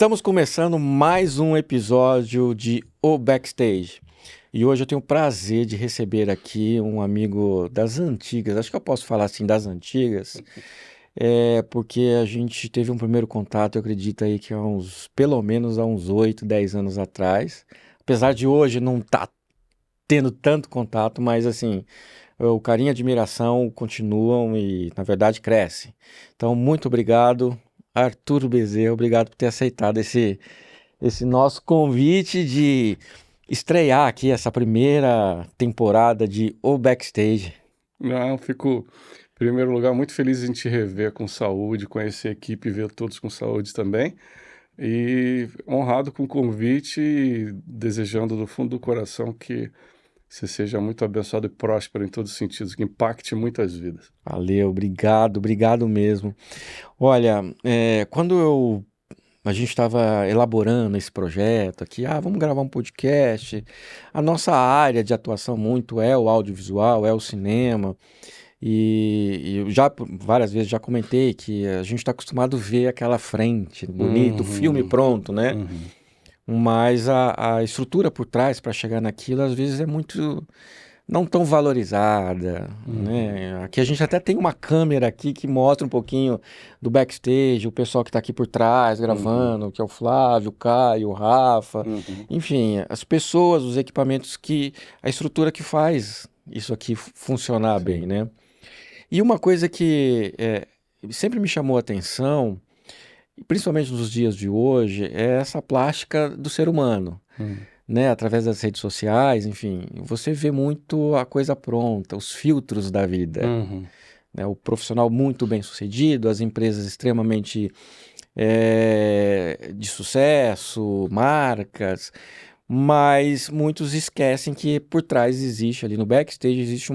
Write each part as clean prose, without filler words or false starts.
Estamos começando mais um episódio de O Backstage. E hoje eu tenho o prazer de receber aqui um amigo das antigas, acho que eu posso falar assim, das antigas, porque a gente teve um primeiro contato, eu acredito aí que pelo menos há uns 8, 10 anos atrás. Apesar de hoje não estar tendo tanto contato, mas assim, o carinho e a admiração continuam e, na verdade, crescem. Então, muito obrigado, Arthur Bezerra, obrigado por ter aceitado esse nosso convite de estrear aqui essa primeira temporada de O Backstage. Não, fico, em primeiro lugar, muito feliz em te rever com saúde, conhecer a equipe e ver todos com saúde também. E honrado com o convite e desejando do fundo do coração que você seja muito abençoado e próspero em todos os sentidos, que impacte muitas vidas. Valeu, obrigado, obrigado mesmo. Olha, quando a gente estava elaborando esse projeto aqui, vamos gravar um podcast. A nossa área de atuação muito é o audiovisual, é o cinema. E eu já várias vezes já comentei que a gente está acostumado a ver aquela frente bonita, o filme Uhum, pronto, né? uhum, Mas a estrutura por trás para chegar naquilo às vezes é muito não tão valorizada, uhum, né? Aqui a gente até tem uma câmera aqui que mostra um pouquinho do backstage, o pessoal que está aqui por trás uhum, gravando, que é o Flávio, o Caio, o Rafa, uhum. enfim, as pessoas, os equipamentos a estrutura que faz isso aqui funcionar bem, Sim. né? E uma coisa que sempre me chamou a atenção, principalmente nos dias de hoje, é essa plástica do ser humano, Uhum, né? Através das redes sociais, enfim, você vê muito a coisa pronta, os filtros da vida, uhum, né? O profissional muito bem sucedido, as empresas extremamente de sucesso, marcas, mas muitos esquecem que por trás existe ali no backstage existe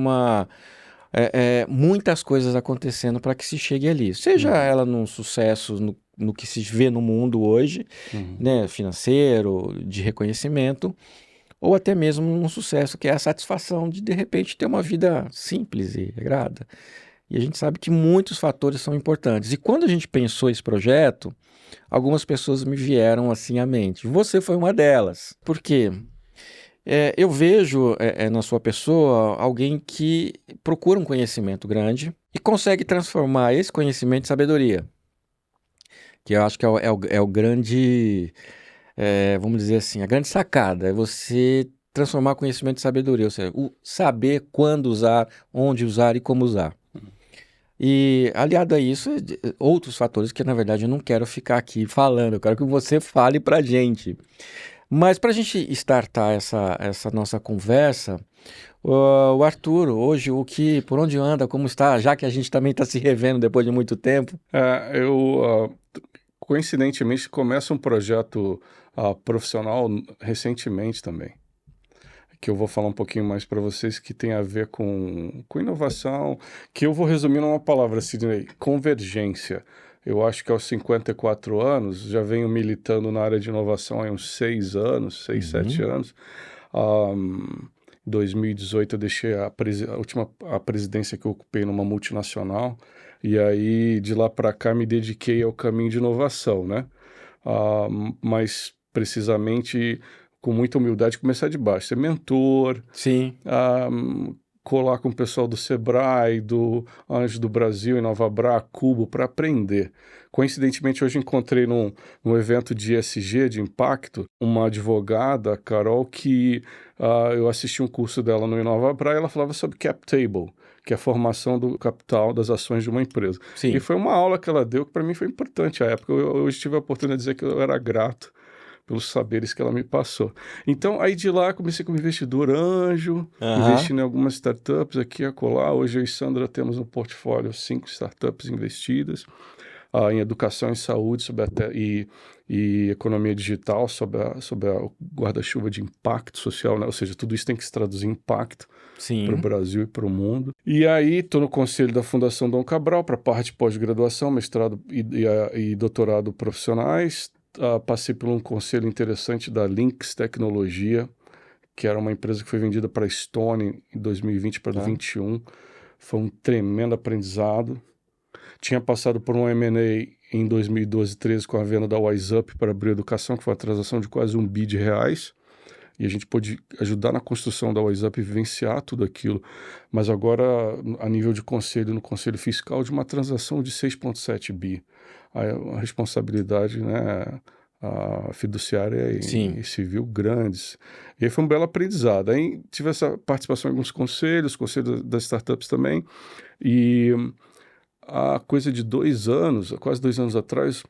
muitas coisas acontecendo para que se chegue ali. Seja uhum, ela num sucesso no que se vê no mundo hoje, uhum. né, financeiro, de reconhecimento, ou até mesmo num sucesso que é a satisfação de repente ter uma vida simples e regrada. E a gente sabe que muitos fatores são importantes. E quando a gente pensou esse projeto, algumas pessoas me vieram assim à mente. Você foi uma delas. Por quê? Eu vejo na sua pessoa alguém que procura um conhecimento grande e consegue transformar esse conhecimento em sabedoria, que eu acho que é o grande, vamos dizer assim, a grande sacada, é você transformar conhecimento em sabedoria, ou seja, o saber quando usar, onde usar e como usar. E aliado a isso, outros fatores que na verdade eu não quero ficar aqui falando, eu quero que você fale pra gente. Mas para a gente startar essa nossa conversa, o Arthur, hoje, por onde anda, como está, já que a gente também está se revendo depois de muito tempo. Coincidentemente, começo um projeto profissional recentemente também, que eu vou falar um pouquinho mais para vocês, que tem a ver com inovação, que eu vou resumir numa palavra, Sidney: convergência. Eu acho que aos 54 anos, já venho militando na área de inovação há uns 6 anos, 6, 7 Uhum. anos. Em 2018 eu deixei a presidência que eu ocupei numa multinacional, e aí de lá para cá me dediquei ao caminho de inovação, né? Mas precisamente com muita humildade, começar de baixo, ser mentor, Sim. ah, colar com o pessoal do Sebrae, do Anjo do Brasil, Inovabra, Cubo, para aprender. Coincidentemente, hoje encontrei num evento de ESG, de impacto, uma advogada, a Carol, que eu assisti um curso dela no Inovabra, e ela falava sobre cap table, que é a formação do capital das ações de uma empresa. E Sim. foi uma aula que ela deu que para mim foi importante à época. Eu hoje tive a oportunidade de dizer que eu era grato pelos saberes que ela me passou. Então, aí de lá comecei como investidor anjo, Aham. investindo em algumas startups aqui e acolá. Hoje eu e Sandra temos no portfólio 5 startups investidas em educação e saúde e economia digital, sob o guarda-chuva de impacto social, né? Ou seja, tudo isso tem que se traduzir em impacto para o Sim. Brasil e para o mundo. E aí estou no conselho da Fundação Dom Cabral para a parte de pós-graduação, mestrado e doutorado profissionais. Passei por um conselho interessante da Lynx Tecnologia, que era uma empresa que foi vendida para a Estônia em 2020 para Tá. 2021. Foi um tremendo aprendizado. Tinha passado por um M&A em 2012, 13, com a venda da WiseUp para Abril Educação, que foi uma transação de quase R$ 1 bi. E a gente pôde ajudar na construção da WiseUp e vivenciar tudo aquilo. Mas agora, a nível de conselho, no conselho fiscal, de uma transação de 6,7 bi. A responsabilidade, né, a fiduciária Sim. e civil grandes. E aí foi um belo aprendizado. Aí tive essa participação em alguns conselhos das startups também. E há coisa de 2 anos, quase 2 anos atrás,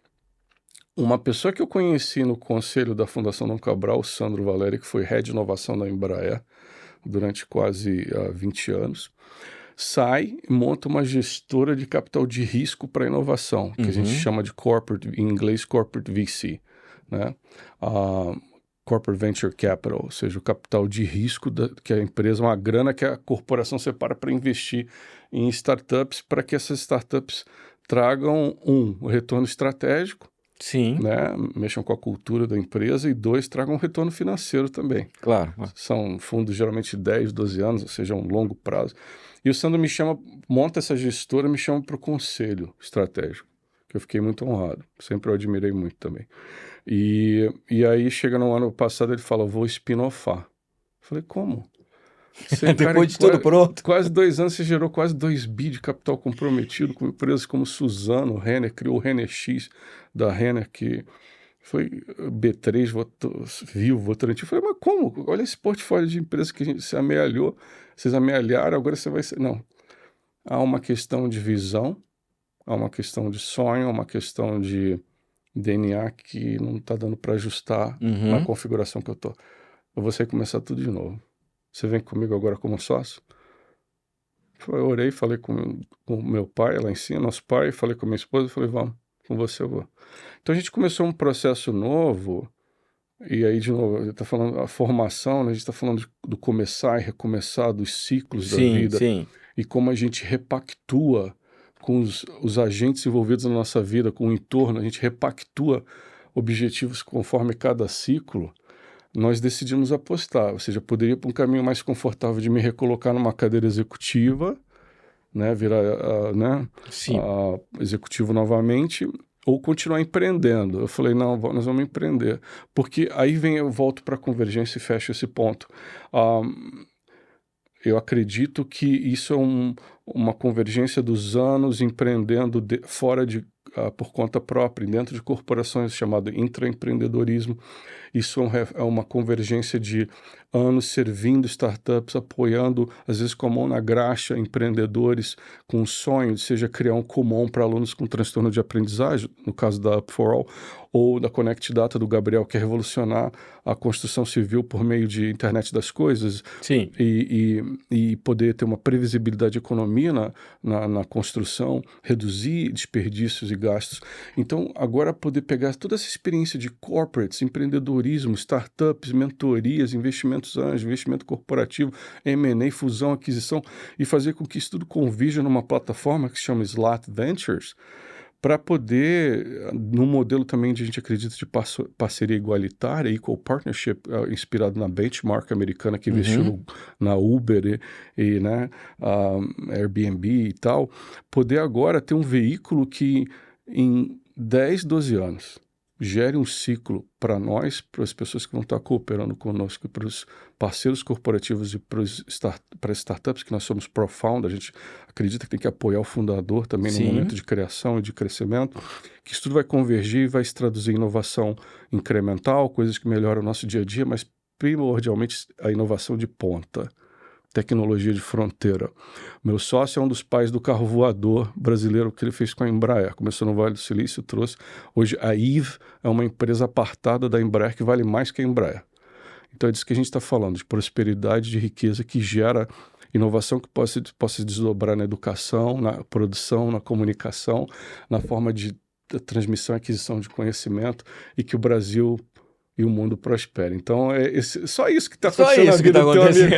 uma pessoa que eu conheci no conselho da Fundação Dom Cabral, o Sandro Valério, que foi head de inovação da Embraer durante quase 20 anos, sai e monta uma gestora de capital de risco para inovação, que a gente chama de corporate, em inglês, corporate VC, né? Corporate Venture Capital, ou seja, o capital de risco que a empresa, uma grana que a corporação separa para investir em startups, para que essas startups tragam, um retorno estratégico, Sim, né, mexam com a cultura da empresa, e 2, tragam um retorno financeiro também. claro. São fundos geralmente de 10, 12 anos, ou seja, um longo prazo. E o Sandro me chama, monta essa gestora, me chama para o conselho estratégico, que eu fiquei muito honrado. Sempre eu admirei muito também. E aí chega no ano passado, ele fala, vou spin-offar. Falei, como? Você, cara, em Depois de tudo pronto. quase 2 anos, você gerou quase 2 bi de capital comprometido com empresas como Suzano, Renner, criou o Renner X da Renner, que foi B3, Vivo, Votorantim. Eu falei, mas como? Olha esse portfólio de empresas que se amealhou, vocês amealharam, agora você vai ser... Não. Há uma questão de visão, há uma questão de sonho, há uma questão de DNA que não está dando para ajustar na configuração que eu tô. Eu vou começar tudo de novo. Você vem comigo agora como sócio? Eu orei, falei com meu pai lá em cima, nosso pai, falei com minha esposa, falei, vamos, com você eu vou. Então a gente começou um processo novo, e aí de novo, ele está falando a formação, né? A gente está falando do começar e recomeçar, dos ciclos da Sim, vida, sim. e como a gente repactua com os agentes envolvidos na nossa vida, com o entorno, a gente repactua objetivos conforme cada ciclo. Nós decidimos apostar, ou seja, poderia ir para um caminho mais confortável de me recolocar numa cadeira executiva, né, virar né, Sim. executivo novamente, ou continuar empreendendo. Eu falei, não, nós vamos empreender, porque aí eu volto para a convergência e fecho esse ponto. Eu acredito que isso é uma convergência dos anos empreendendo fora por conta própria, dentro de corporações, chamado intraempreendedorismo. Isso é uma convergência de anos servindo startups, apoiando, às vezes com a mão na graxa, empreendedores com o sonho de seja criar um Kumon para alunos com transtorno de aprendizagem, no caso da Up for All, ou da Connect Data do Gabriel, que é revolucionar a construção civil por meio de internet das coisas. Sim. E poder ter uma previsibilidade de economia na construção, reduzir desperdícios e gastos. Então, agora poder pegar toda essa experiência de corporates, empreendedorismo, startups, mentorias, investimentos anjos, investimento corporativo, M&A, fusão, aquisição, e fazer com que isso tudo convirja numa plataforma que se chama Slat Ventures, para poder, num modelo também de a gente acredita de parceria igualitária, equal partnership, inspirado na benchmark americana que investiu na Uber e né, Airbnb e tal, poder agora ter um veículo que em 10, 12 anos gere um ciclo para nós, para as pessoas que vão estar cooperando conosco, para os parceiros corporativos e para as startups, que nós somos Profound, a gente acredita que tem que apoiar o fundador também no momento de criação e de crescimento, que isso tudo vai convergir e vai se traduzir em inovação incremental, coisas que melhoram o nosso dia a dia, mas primordialmente a inovação de ponta. Tecnologia de fronteira. Meu sócio é um dos pais do carro voador brasileiro que ele fez com a Embraer. Começou no Vale do Silício, trouxe. Hoje a Eve é uma empresa apartada da Embraer que vale mais que a Embraer. Então é disso que a gente está falando, de prosperidade, de riqueza que gera inovação que possa se desdobrar na educação, na produção, na comunicação, na forma de transmissão e aquisição de conhecimento, e que o Brasil e o mundo prospera. Então, só isso que está acontecendo na vida do teu amigo.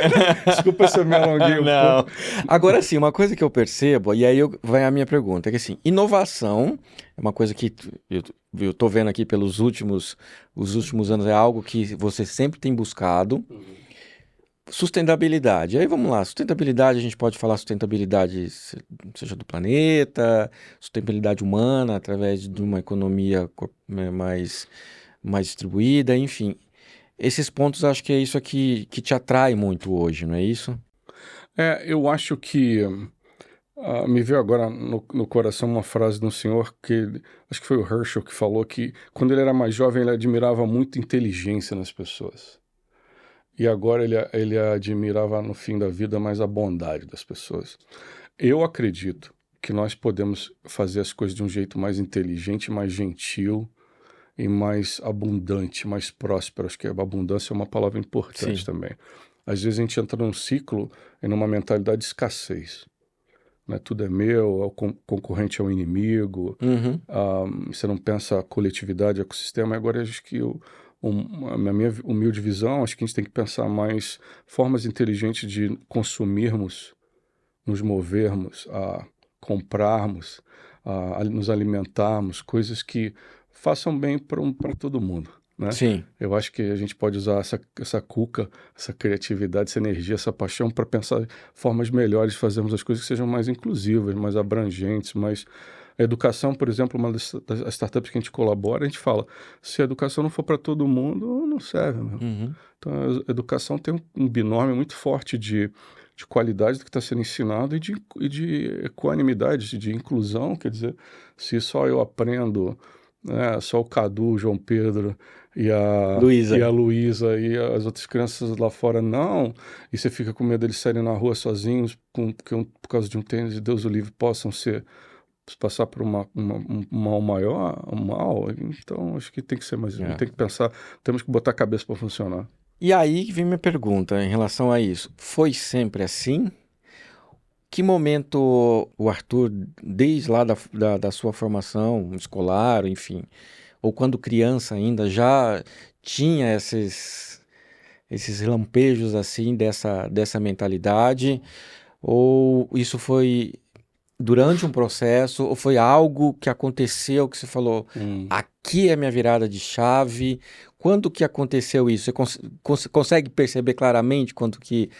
Desculpa se eu me alonguei um pouco. Agora sim, uma coisa que eu percebo, e aí vai a minha pergunta, é que assim, inovação é uma coisa que eu estou vendo aqui os últimos anos, é algo que você sempre tem buscado. Sustentabilidade. Aí vamos lá, sustentabilidade, a gente pode falar sustentabilidade seja do planeta, sustentabilidade humana, através de uma economia mais distribuída, enfim. Esses pontos acho que é isso aqui que te atrai muito hoje, não é isso? Eu acho que me veio agora no coração uma frase de um senhor acho que foi o Herschel que falou que quando ele era mais jovem ele admirava muito a inteligência nas pessoas. E agora ele admirava no fim da vida mais a bondade das pessoas. Eu acredito que nós podemos fazer as coisas de um jeito mais inteligente, mais gentil e mais abundante, mais próspero. Acho que a abundância é uma palavra importante Sim. também. Às vezes a gente entra num ciclo e numa mentalidade de escassez, né? Tudo é meu, o concorrente é o inimigo, Uhum. você não pensa coletividade, ecossistema. Agora acho que a minha humilde visão, acho que a gente tem que pensar mais formas inteligentes de consumirmos, nos movermos, a comprarmos, a nos alimentarmos, coisas que façam bem para todo mundo, né? Sim. Eu acho que a gente pode usar essa cuca, essa criatividade, essa energia, essa paixão para pensar formas melhores de fazermos as coisas que sejam mais inclusivas, mais abrangentes, mais... A educação, por exemplo, uma das startups que a gente colabora, a gente fala, se a educação não for para todo mundo, não serve, meu. Uhum. Então, a educação tem um binômio muito forte de qualidade do que está sendo ensinado e de equanimidade, de inclusão. Quer dizer, se só eu aprendo, né, só o Cadu, o João Pedro e Luísa. a Luísa e as outras crianças lá fora não, e você fica com medo deles saírem na rua sozinhos por causa de um tênis, de Deus o livre, possam passar por um mal maior, um mal. Então, acho que tem que ser mais, É. tem que pensar, temos que botar a cabeça para funcionar. E aí que vem minha pergunta em relação a isso. Foi sempre assim? Que momento o Arthur, desde lá da sua formação escolar, enfim, ou quando criança ainda, já tinha esses lampejos assim dessa mentalidade? Ou isso foi durante um processo, ou foi algo que aconteceu que você falou, Hum. aqui é a minha virada de chave? Quando que aconteceu isso? Você consegue perceber claramente quando que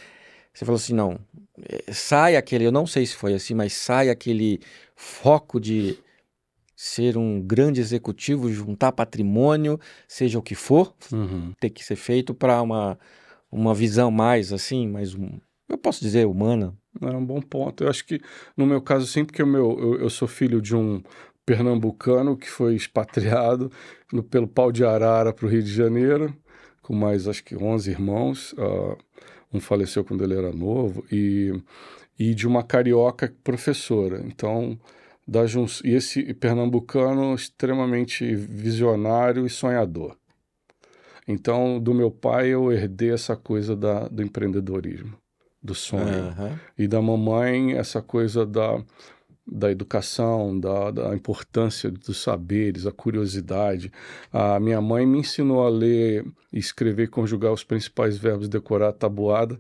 você falou assim, não, sai aquele, eu não sei se foi assim, mas sai aquele foco de ser um grande executivo, juntar patrimônio, seja o que for, Uhum. ter que ser feito para uma visão mais assim, eu posso dizer humana. É um bom ponto. Eu acho que, no meu caso, sim, porque eu sou filho de um pernambucano que foi expatriado pelo pau de arara para o Rio de Janeiro, com mais, acho que 11 irmãos. Um faleceu quando ele era novo, e de uma carioca professora. Então, e esse pernambucano extremamente visionário e sonhador. Então, do meu pai, eu herdei essa coisa do empreendedorismo, do sonho. Aham. E da mamãe, essa coisa da educação, da importância dos saberes, a curiosidade. A minha mãe me ensinou a ler, escrever e conjugar os principais verbos, decorar a tabuada,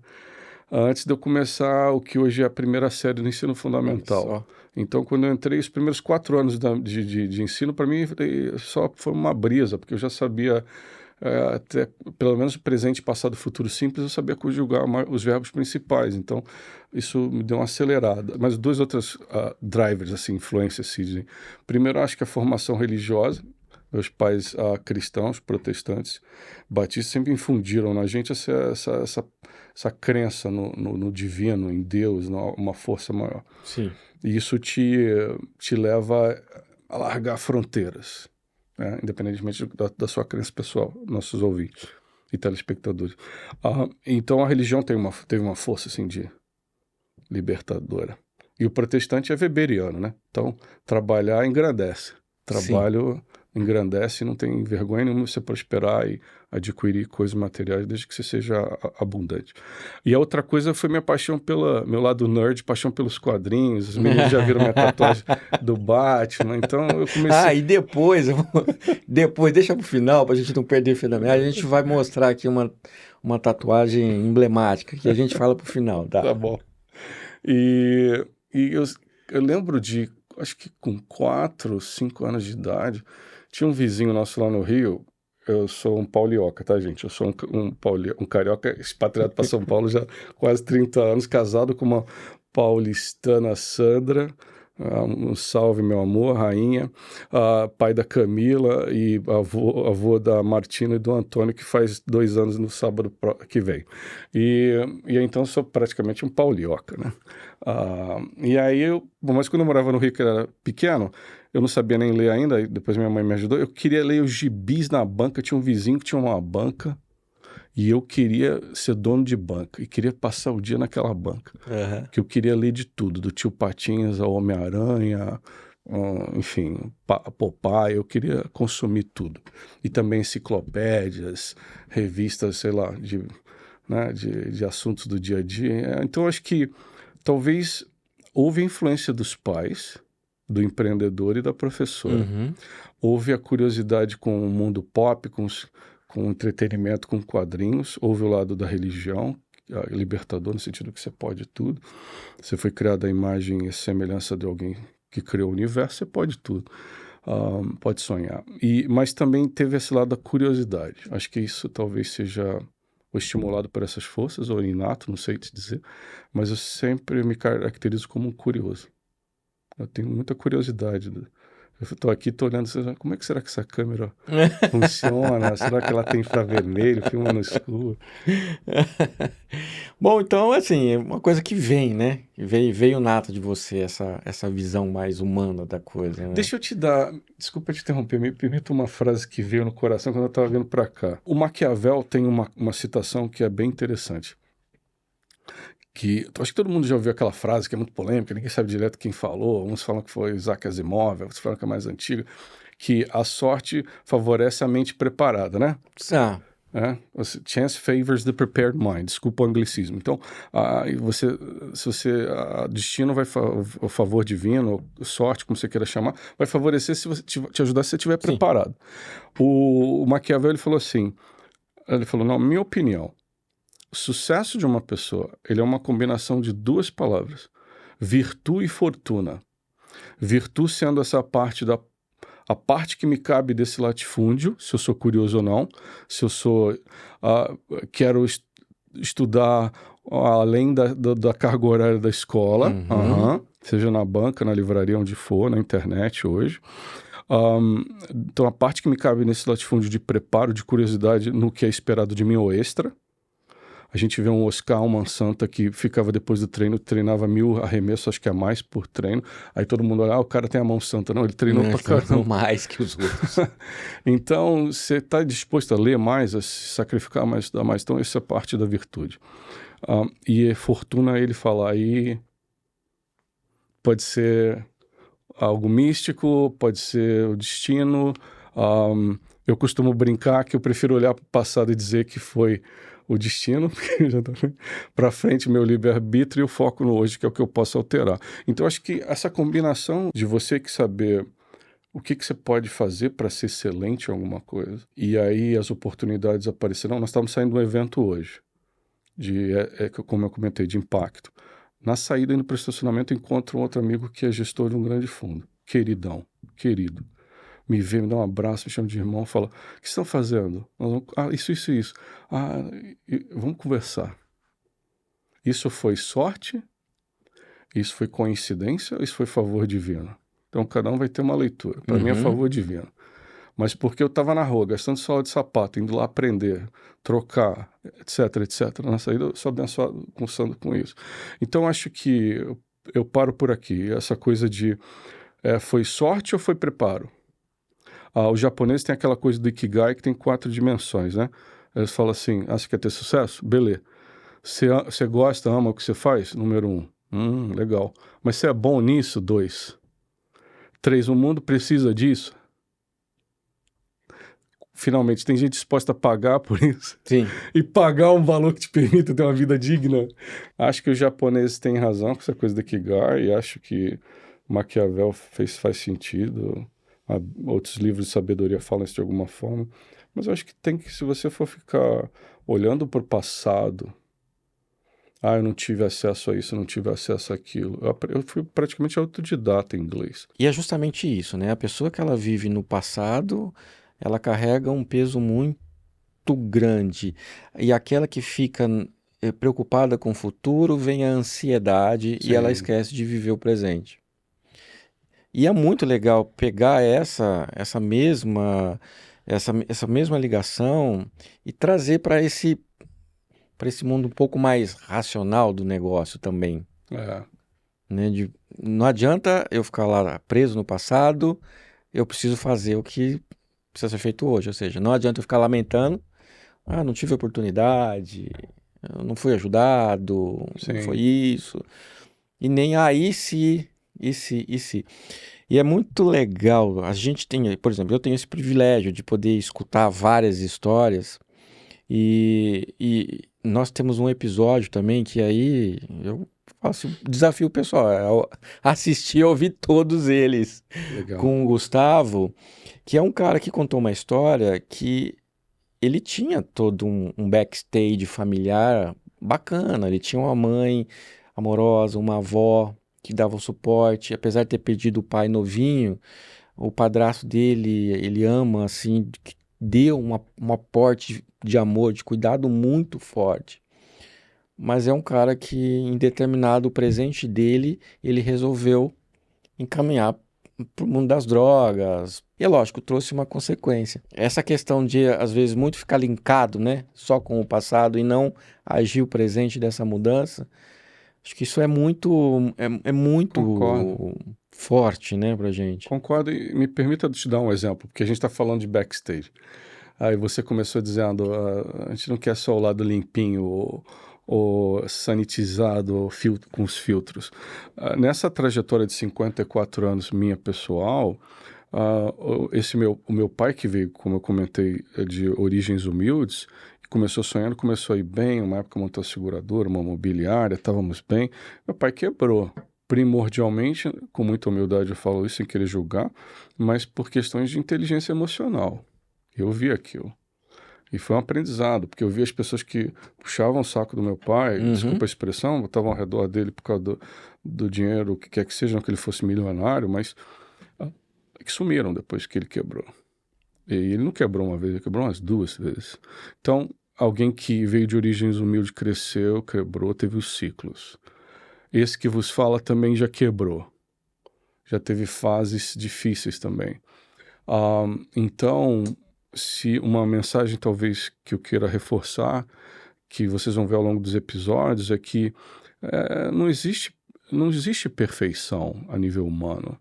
antes de eu começar o que hoje é a primeira série do ensino Olha fundamental. só. Então, quando eu entrei, os primeiros 4 anos de ensino, para mim, só foi uma brisa, porque eu já sabia, até, pelo menos o presente, passado, futuro simples, eu sabia conjugar os verbos principais. Então, isso me deu uma acelerada. Mas duas outras drivers, assim, influências, Sidney. Primeiro, acho que a formação religiosa. Meus pais cristãos, protestantes, batistas, sempre infundiram na gente essa crença no divino, em Deus, numa força maior. Sim. E isso te leva a largar fronteiras, né? Independentemente da sua crença pessoal, nossos ouvintes e telespectadores. Então a religião teve uma força assim, de libertadora. E o protestante é weberiano, né? Então, trabalhar engrandece. Sim. Trabalho engrandece, não tem vergonha nenhuma você prosperar e adquirir coisas materiais, desde que você seja abundante. E a outra coisa foi minha paixão meu lado nerd, paixão pelos quadrinhos. Os meninos já viram minha tatuagem do Batman, então eu comecei... E depois, depois, deixa pro final, pra gente não perder o final. A gente vai mostrar aqui uma tatuagem emblemática que a gente fala pro final, Tá tá? bom. E eu lembro acho que com 4, 5 anos de idade, tinha um vizinho nosso lá no Rio, eu sou um paulioca, tá, gente? Eu sou um carioca expatriado para São Paulo já há quase 30 anos, casado com uma paulistana, Sandra. Um salve, meu amor, rainha. Pai da Camila e avô da Martina e do Antônio, que faz 2 anos no sábado que vem. E então sou praticamente um paulioca, né? E aí, mas quando eu morava no Rio, que era pequeno, eu não sabia nem ler ainda, aí depois minha mãe me ajudou. Eu queria ler os gibis na banca. Tinha um vizinho que tinha uma banca e eu queria ser dono de banca e queria passar o dia naquela banca. Aham. Que eu queria ler de tudo, do Tio Patinhas ao Homem-Aranha, enfim, Popeye, eu queria consumir tudo. E também enciclopédias, revistas, sei lá, né, de assuntos do dia a dia. Então, acho que talvez houve a influência dos pais, do empreendedor e da professora. Uhum. Houve a curiosidade com o mundo pop, com o entretenimento, com quadrinhos. Houve o lado da religião, libertador, no sentido que você pode tudo. Você foi criado à imagem e semelhança de alguém que criou o universo, você pode tudo. Pode sonhar. Mas também teve esse lado da curiosidade. Acho que isso talvez seja ou estimulado por essas forças, ou inato, não sei te dizer. Mas eu sempre me caracterizo como um curioso. Eu tenho muita curiosidade. Eu estou aqui, estou olhando, como é que será que essa câmera funciona? Será que ela tem infravermelho, filma no escuro? Bom, então, assim, é uma coisa que vem, né? Veio nato de você, essa visão mais humana da coisa, né? Deixa eu te dar, desculpa te interromper, me permita uma frase que veio no coração quando eu estava vindo para cá. O Maquiavel tem uma citação que é bem interessante. Acho que todo mundo já ouviu aquela frase que é muito polêmica, ninguém sabe direto quem falou, uns falam que foi Isaac Asimov, outros falam que é mais antiga, que a sorte favorece a mente preparada, né? Ah, Chance favors the prepared mind. Desculpa o anglicismo. Então, destino vai o favor divino, sorte, como você queira chamar, vai favorecer se você te ajudar se você estiver sim. preparado. O Maquiavel ele falou assim, na minha opinião, o sucesso de uma pessoa ele é uma combinação de 2 palavras, virtude e fortuna. Virtude sendo essa parte a parte que me cabe desse latifúndio, se eu sou curioso ou não, se eu quero estudar além da carga horária da escola, seja na banca, na livraria, onde for, na internet hoje. Então, a parte que me cabe nesse latifúndio de preparo, de curiosidade no que é esperado de mim ou extra. A gente vê um Oscar, uma santa que ficava depois do treino, treinava 1000 arremessos, acho que é mais por treino. Aí todo mundo olha, o cara tem a mão santa. Não, ele treinou pra caramba. Mais que os outros. Então, você está disposto a ler mais, a se sacrificar mais, estudar mais. Então, essa é parte da virtude. E fortuna, ele fala aí, pode ser algo místico, pode ser o destino. Eu costumo brincar que eu prefiro olhar para o passado e dizer que foi o destino, porque já está para frente meu livre-arbítrio e o foco no hoje, que é o que eu posso alterar. Então, acho que essa combinação de você que saber o que você pode fazer para ser excelente em alguma coisa, e aí as oportunidades aparecerão. Nós estamos saindo de um evento hoje, como eu comentei, de impacto. Na saída, indo para o estacionamento, encontro um outro amigo que é gestor de um grande fundo. Queridão, querido. Me vê, me dá um abraço, me chama de irmão, fala, o que estão fazendo? Isso. Vamos conversar. Isso foi sorte? Isso foi coincidência ou isso foi favor divino? Então, cada um vai ter uma leitura. Para mim é favor divino. Mas porque eu estava na rua, gastando sola de sapato, indo lá aprender, trocar, etc. Na saída, eu sou abençoado com isso. Então, acho que eu paro por aqui. Essa coisa de foi sorte ou foi preparo? Os japoneses têm aquela coisa do Ikigai que tem 4 dimensões, né? Eles falam assim, você quer ter sucesso? Beleza. Você gosta, ama o que você faz? Número 1. Legal. Mas você é bom nisso? 2. 3. O mundo precisa disso? Finalmente, tem gente disposta a pagar por isso? Sim. E pagar um valor que te permita ter uma vida digna? Acho que os japoneses têm razão com essa coisa do Ikigai, e acho que Maquiavel faz sentido. Outros livros de sabedoria falam isso de alguma forma. Mas eu acho que se você for ficar olhando para o passado, eu não tive acesso a isso, não tive acesso àquilo. Eu fui praticamente autodidata em inglês. E é justamente isso, né? A pessoa que ela vive no passado, ela carrega um peso muito grande. E aquela que fica preocupada com o futuro, vem a ansiedade e ela Sim, esquece de viver o presente. E é muito legal pegar essa mesma ligação e trazer para esse mundo um pouco mais racional do negócio também, é, né? Não adianta eu ficar lá preso no passado, eu preciso fazer o que precisa ser feito hoje. Ou seja, não adianta eu ficar lamentando, não tive oportunidade, eu não fui ajudado, não foi sim, isso, e nem e se. E é muito legal. A gente tem, por exemplo, eu tenho esse privilégio de poder escutar várias histórias e nós temos um episódio também que aí eu faço desafio o pessoal assistir e ouvir todos eles legal. com o Gustavo, que é um cara que contou uma história que ele tinha todo um backstage familiar bacana. Ele tinha uma mãe amorosa, uma avó que dava o suporte, apesar de ter perdido o pai novinho. O padrasto dele, ele ama, assim, que deu um aporte de amor, de cuidado muito forte. Mas é um cara que, em determinado presente dele, ele resolveu encaminhar para o mundo das drogas. E é lógico, trouxe uma consequência. Essa questão de, às vezes, muito ficar linkado, né, só com o passado e não agir o presente dessa mudança, acho que isso é Concordo. muito forte, né, pra gente. Concordo e me permita te dar um exemplo, porque a gente está falando de backstage. Aí você começou dizendo, a gente não quer só o lado limpinho ou sanitizado ou com os filtros. Nessa trajetória de 54 anos minha pessoal, o meu pai que veio, como eu comentei, de origens humildes, começou sonhando, começou a ir bem, uma época montou a seguradora, uma mobiliária, estávamos bem. Meu pai quebrou. Primordialmente, com muita humildade eu falo isso sem querer julgar, mas por questões de inteligência emocional. Eu vi aquilo. E foi um aprendizado, porque eu vi as pessoas que puxavam o saco do meu pai, Uhum. desculpa a expressão, estavam ao redor dele por causa do dinheiro, o que quer que seja, não que ele fosse milionário, mas ah, que sumiram depois que ele quebrou. E ele não quebrou uma vez, ele quebrou umas duas vezes. Então, alguém que veio de origens humildes, cresceu, quebrou, teve os ciclos. Esse que vos fala também já quebrou, já teve fases difíceis também. Então, se uma mensagem talvez que eu queira reforçar, que vocês vão ver ao longo dos episódios, é que não existe, não existe perfeição a nível humano.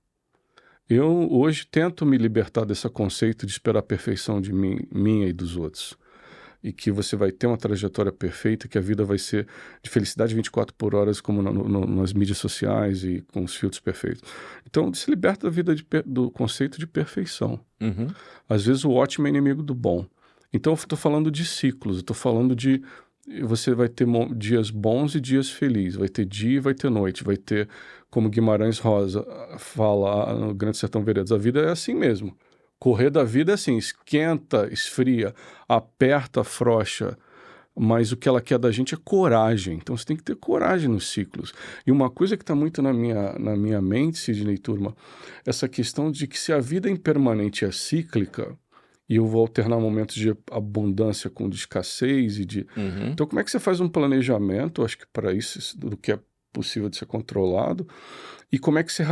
Eu hoje tento me libertar desse conceito de esperar a perfeição de mim, minha e dos outros. E que você vai ter uma trajetória perfeita, que a vida vai ser de felicidade 24 por horas, como nas mídias sociais e com os filtros perfeitos. Então, se liberta da vida do conceito de perfeição. Uhum. Às vezes o ótimo é inimigo do bom. Então eu estou falando de ciclos, eu estou falando de você vai ter dias bons e dias felizes, vai ter dia e vai ter noite, vai ter, como Guimarães Rosa fala no Grande Sertão Veredas, a vida é assim mesmo. Correr da vida é assim, esquenta, esfria, aperta, afrouxa, mas o que ela quer da gente é coragem. Então você tem que ter coragem nos ciclos. E uma coisa que está muito na minha mente, Sidney Turma, essa questão de que se a vida é impermanente é cíclica, e eu vou alternar momentos de abundância com de escassez e de. Uhum. Então, como é que você faz um planejamento? Acho que para isso, do que é possível de ser controlado, e como é que você,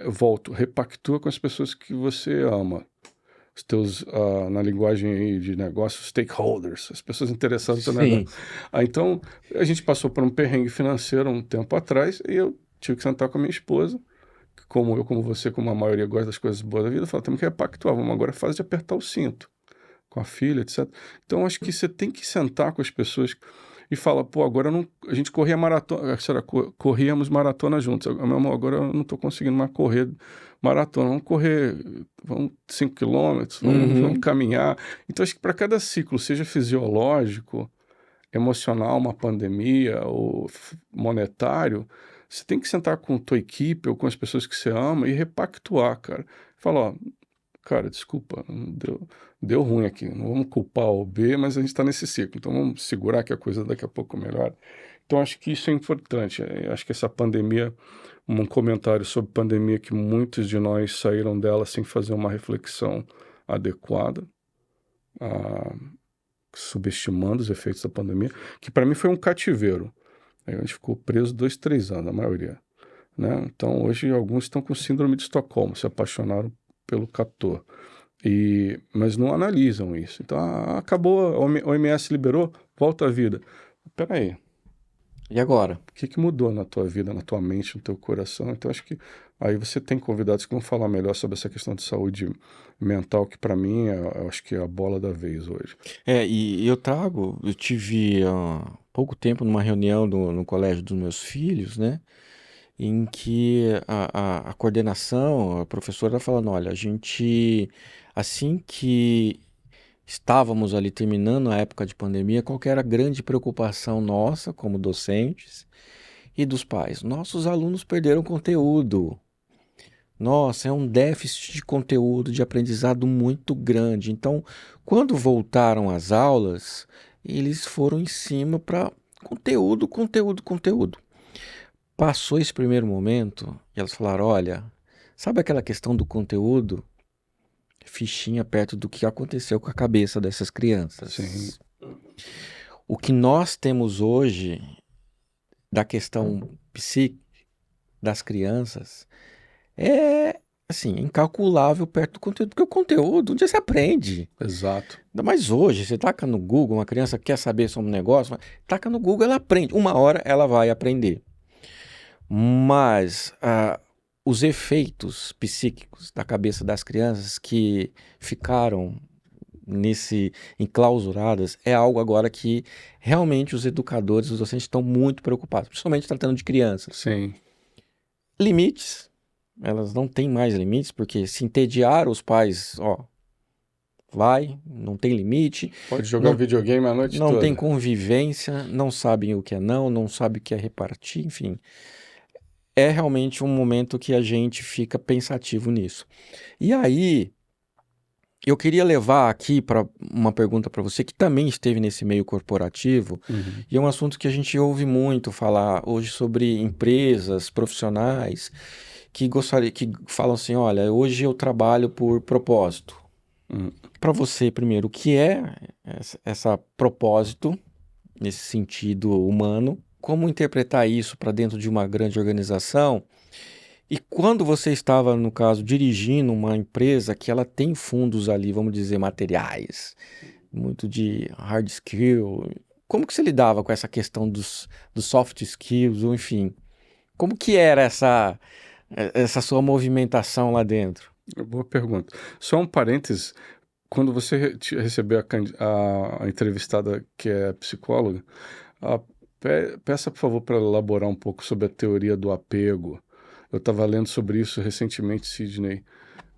volto, repactua com as pessoas que você ama os teus, na linguagem aí de negócio, stakeholders, as pessoas interessadas no negócio. Sim. Então, a gente passou por um perrengue financeiro um tempo atrás e eu tive que sentar com a minha esposa, que como eu, como você, como a maioria gosta das coisas boas da vida, falou, temos que repactuar, vamos agora é fase de apertar o cinto com a filha, etc. Então, acho que você tem que sentar com as pessoas e falar, pô, agora não, a gente corria maratona, corríamos maratona juntos, meu amor, agora eu não estou conseguindo mais correr maratona, vamos correr, vamos 5 quilômetros, vamos Uhum. caminhar. Então, acho que para cada ciclo, seja fisiológico, emocional, uma pandemia ou monetário, você tem que sentar com tua equipe ou com as pessoas que você ama e repactuar, cara. Fala, ó, cara, desculpa, deu ruim aqui. Não vamos culpar o B, mas a gente está nesse ciclo. Então vamos segurar que a coisa daqui a pouco melhora. Então acho que isso é importante. Acho que essa pandemia, um comentário sobre pandemia que muitos de nós saíram dela sem fazer uma reflexão adequada. subestimando os efeitos da pandemia, que para mim foi um cativeiro. Aí a gente ficou preso 2, 3 anos, a maioria, né? Então hoje alguns estão com síndrome de Estocolmo, se apaixonaram pelo captor, mas não analisam isso. Então acabou, a OMS liberou, volta à vida. Espera aí, E agora? o que mudou na tua vida, na tua mente, no teu coração? Então acho que aí você tem convidados que vão falar melhor sobre essa questão de saúde mental, que para mim eu acho que é a bola da vez hoje. E eu tive há pouco tempo numa reunião no colégio dos meus filhos, né? Em que a coordenação, a professora falando, olha, assim que estávamos ali terminando a época de pandemia, qual que era a grande preocupação nossa como docentes e dos pais? Nossos alunos perderam conteúdo. Nossa, é um déficit de conteúdo, de aprendizado muito grande. Então, quando voltaram às aulas, eles foram em cima para conteúdo, conteúdo, conteúdo. Passou esse primeiro momento e elas falaram: olha, sabe aquela questão do conteúdo? Fichinha perto do que aconteceu com a cabeça dessas crianças. Sim. O que nós temos hoje da questão psíquica das crianças é, assim, incalculável perto do conteúdo, porque o conteúdo, um dia você aprende. Exato. Ainda mais hoje, você taca no Google, uma criança quer saber sobre um negócio, taca no Google, ela aprende. Uma hora ela vai aprender. Mas os efeitos psíquicos da cabeça das crianças que ficaram enclausuradas é algo agora que realmente os educadores, os docentes estão muito preocupados, principalmente tratando de crianças. Sim. Limites, elas não têm mais limites, porque se entediar os pais, não tem limite. Pode jogar videogame a noite toda. Não tem convivência, não sabem o que é não sabem o que é repartir, enfim. É realmente um momento que a gente fica pensativo nisso. E aí, eu queria levar aqui para uma pergunta para você que também esteve nesse meio corporativo, e é um assunto que a gente ouve muito falar hoje sobre empresas, profissionais que falam assim, olha, hoje eu trabalho por propósito. Para você, primeiro, o que é essa propósito nesse sentido humano? Como interpretar isso para dentro de uma grande organização? E quando você estava, no caso, dirigindo uma empresa que ela tem fundos ali, vamos dizer, materiais, muito de hard skill, como que você lidava com essa questão dos soft skills, ou enfim, como que era essa sua movimentação lá dentro? Boa pergunta. Só um parênteses, quando você receber a entrevistada que é psicóloga, peça, por favor, para elaborar um pouco sobre a teoria do apego. Eu estava lendo sobre isso recentemente, Sidney.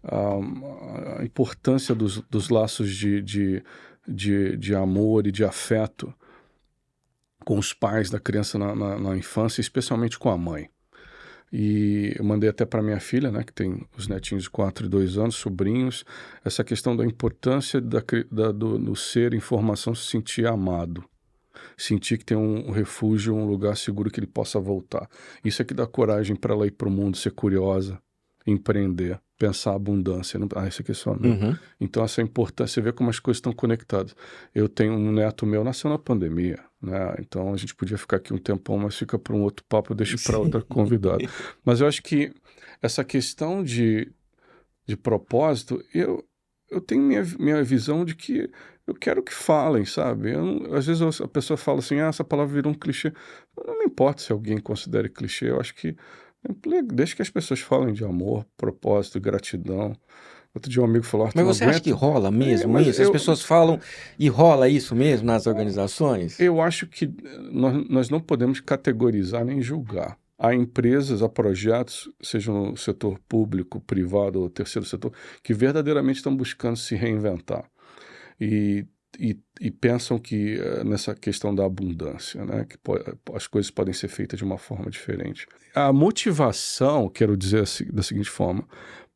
A importância dos laços de amor e de afeto com os pais da criança na infância, especialmente com a mãe. E eu mandei até para minha filha, né, que tem os netinhos de 4 e 2 anos, sobrinhos, essa questão da importância do ser em formação, se sentir amado. Sentir que tem um refúgio, um lugar seguro que ele possa voltar. Isso é que dá coragem para ela ir para o mundo, ser curiosa, empreender, pensar abundância. Isso aqui é só meu. Então essa importância, você vê como as coisas estão conectadas. Eu tenho um neto meu, nasceu na pandemia, né? Então a gente podia ficar aqui um tempão, mas fica para um outro papo, eu deixo para outra convidada. Mas eu acho que essa questão de propósito, eu tenho minha visão de que eu quero que falem, sabe? Às vezes a pessoa fala assim, essa palavra virou um clichê. Não me importa se alguém considere clichê, eu acho que deixa que as pessoas falem de amor, propósito, gratidão. Outro dia um amigo falou, Mas você acha que rola mesmo isso? As pessoas falam e rola isso mesmo nas organizações? Eu acho que nós não podemos categorizar nem julgar. Há empresas, há projetos, seja no setor público, privado ou terceiro setor, que verdadeiramente estão buscando se reinventar. E pensam que nessa questão da abundância, né, que as coisas podem ser feitas de uma forma diferente. A motivação, quero dizer da seguinte forma,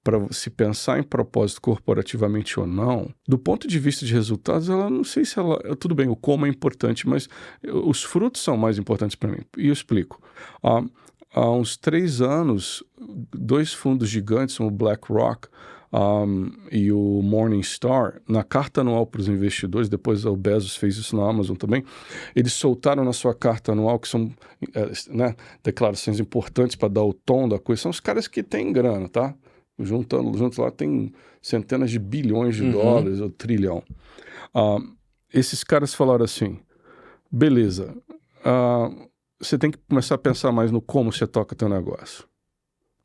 para se pensar em propósito corporativamente ou não, do ponto de vista de resultados, ela não sei se ela... Tudo bem, o como é importante, mas os frutos são mais importantes para mim. E eu explico. Há uns 3 anos, 2 fundos gigantes, o BlackRock, e o Morningstar, na carta anual para os investidores, depois o Bezos fez isso na Amazon também, eles soltaram na sua carta anual, que são né, declarações importantes para dar o tom da coisa, são os caras junto lá tem centenas de bilhões de dólares, ou trilhão. Esses caras falaram assim, beleza, você tem que começar a pensar mais no como você toca teu negócio.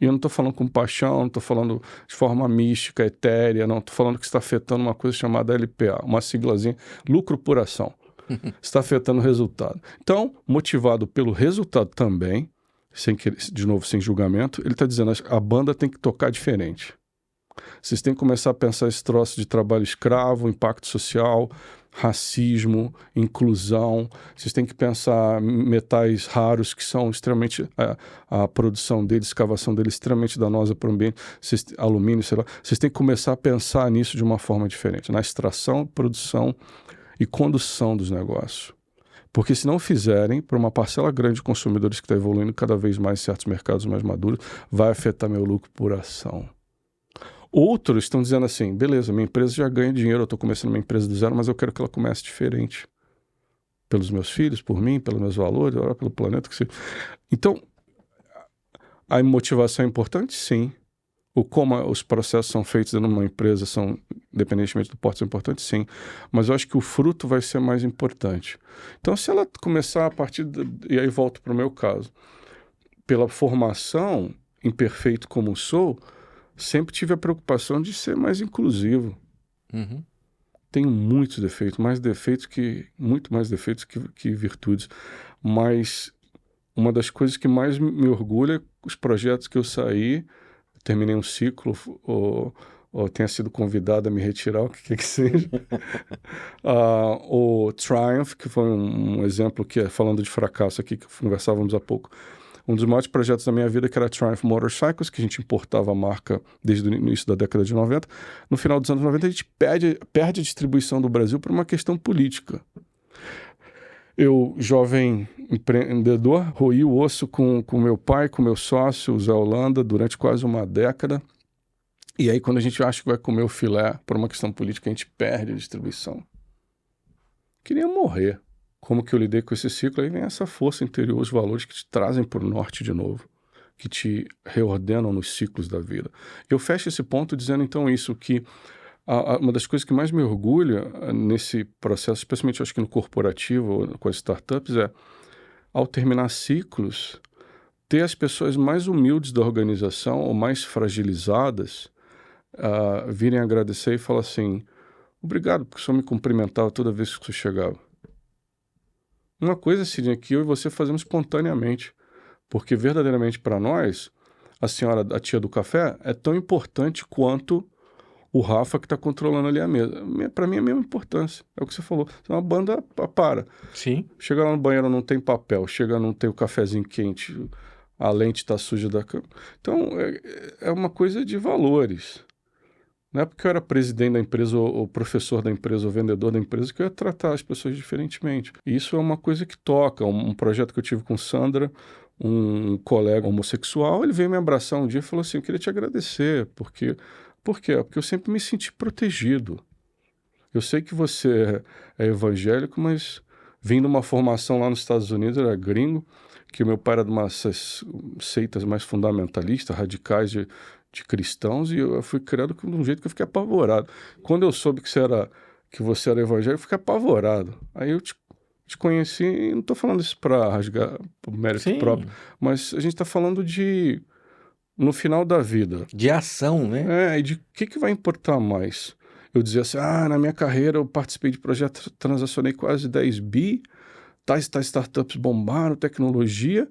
E eu não estou falando com paixão, não estou falando de forma mística, etérea, não. Estou falando que está afetando uma coisa chamada LPA, uma siglazinha, lucro por ação. Está afetando o resultado. Então, motivado pelo resultado também, de novo, sem julgamento, ele está dizendo a banda tem que tocar diferente. Vocês têm que começar a pensar esse troço de trabalho escravo, impacto social, racismo, inclusão. Vocês têm que pensar metais raros que são extremamente... A produção deles, escavação deles, extremamente danosa para o ambiente. Alumínio, sei lá. Vocês têm que começar a pensar nisso de uma forma diferente. Na extração, produção e condução dos negócios. Porque se não fizerem, para uma parcela grande de consumidores que está evoluindo cada vez mais em certos mercados mais maduros, vai afetar meu lucro por ação. Outros estão dizendo assim, beleza, minha empresa já ganha dinheiro, eu estou começando minha empresa do zero, mas eu quero que ela comece diferente. Pelos meus filhos, por mim, pelos meus valores, pelo planeta. Então, a motivação é importante? Sim. Como os processos são feitos dentro de uma empresa, independentemente do porte, são importantes? Sim. Mas eu acho que o fruto vai ser mais importante. Então, se ela começar a partir... E aí volto para o meu caso. Pela formação, imperfeito como sou... Sempre tive a preocupação de ser mais inclusivo. Tenho muitos defeitos, muito mais defeitos que virtudes. Mas uma das coisas que mais me orgulha é os projetos que eu saí, terminei um ciclo, ou tenha sido convidado a me retirar, o que quer que seja. O Triumph, que foi um exemplo que, falando de fracasso aqui, que conversávamos há pouco, um dos maiores projetos da minha vida, que era a Triumph Motorcycles, que a gente importava a marca desde o início da década de 90. No final dos anos 90, a gente perde a distribuição do Brasil por uma questão política. Eu, jovem empreendedor, roí o osso com meu pai, com meu sócio, o Zé Holanda, durante quase uma década. E aí, quando a gente acha que vai comer o filé por uma questão política, a gente perde a distribuição. Queria morrer. Como que eu lidei com esse ciclo? Aí vem essa força interior, os valores que te trazem para o norte de novo, que te reordenam nos ciclos da vida. Eu fecho esse ponto dizendo então isso, que uma das coisas que mais me orgulha nesse processo, especialmente acho que no corporativo, com as startups, ao terminar ciclos, ter as pessoas mais humildes da organização ou mais fragilizadas virem agradecer e falar assim, obrigado, porque o senhor me cumprimentava toda vez que o senhor chegava. Uma coisa, Sidney, que eu e você fazemos espontaneamente, porque verdadeiramente para nós, a tia do café, é tão importante quanto o Rafa que está controlando ali a mesa. Para mim é a mesma importância, é o que você falou. Uma banda para. Sim. Chega lá no banheiro, não tem papel, não tem o cafezinho quente, a lente está suja da cama. Então, é uma coisa de valores. Não é porque eu era presidente da empresa, ou professor da empresa, ou vendedor da empresa, que eu ia tratar as pessoas diferentemente. E isso é uma coisa que toca. Um projeto que eu tive com Sandra, um colega homossexual, ele veio me abraçar um dia e falou assim, eu queria te agradecer, porque... Por quê? Porque eu sempre me senti protegido. Eu sei que você é evangélico, mas vim de uma formação lá nos Estados Unidos, era gringo, que o meu pai era de umas seitas mais fundamentalistas, radicais de cristãos, e eu fui criado de um jeito que eu fiquei apavorado. Quando eu soube que você era evangélico, eu fiquei apavorado. Aí eu te conheci, e não estou falando isso para rasgar o mérito próprio, mas a gente está falando de, no final da vida... De ação, né? E de que vai importar mais? Eu dizia assim, na minha carreira eu participei de projetos, transacionei quase 10 bi, tais startups bombaram, tecnologia,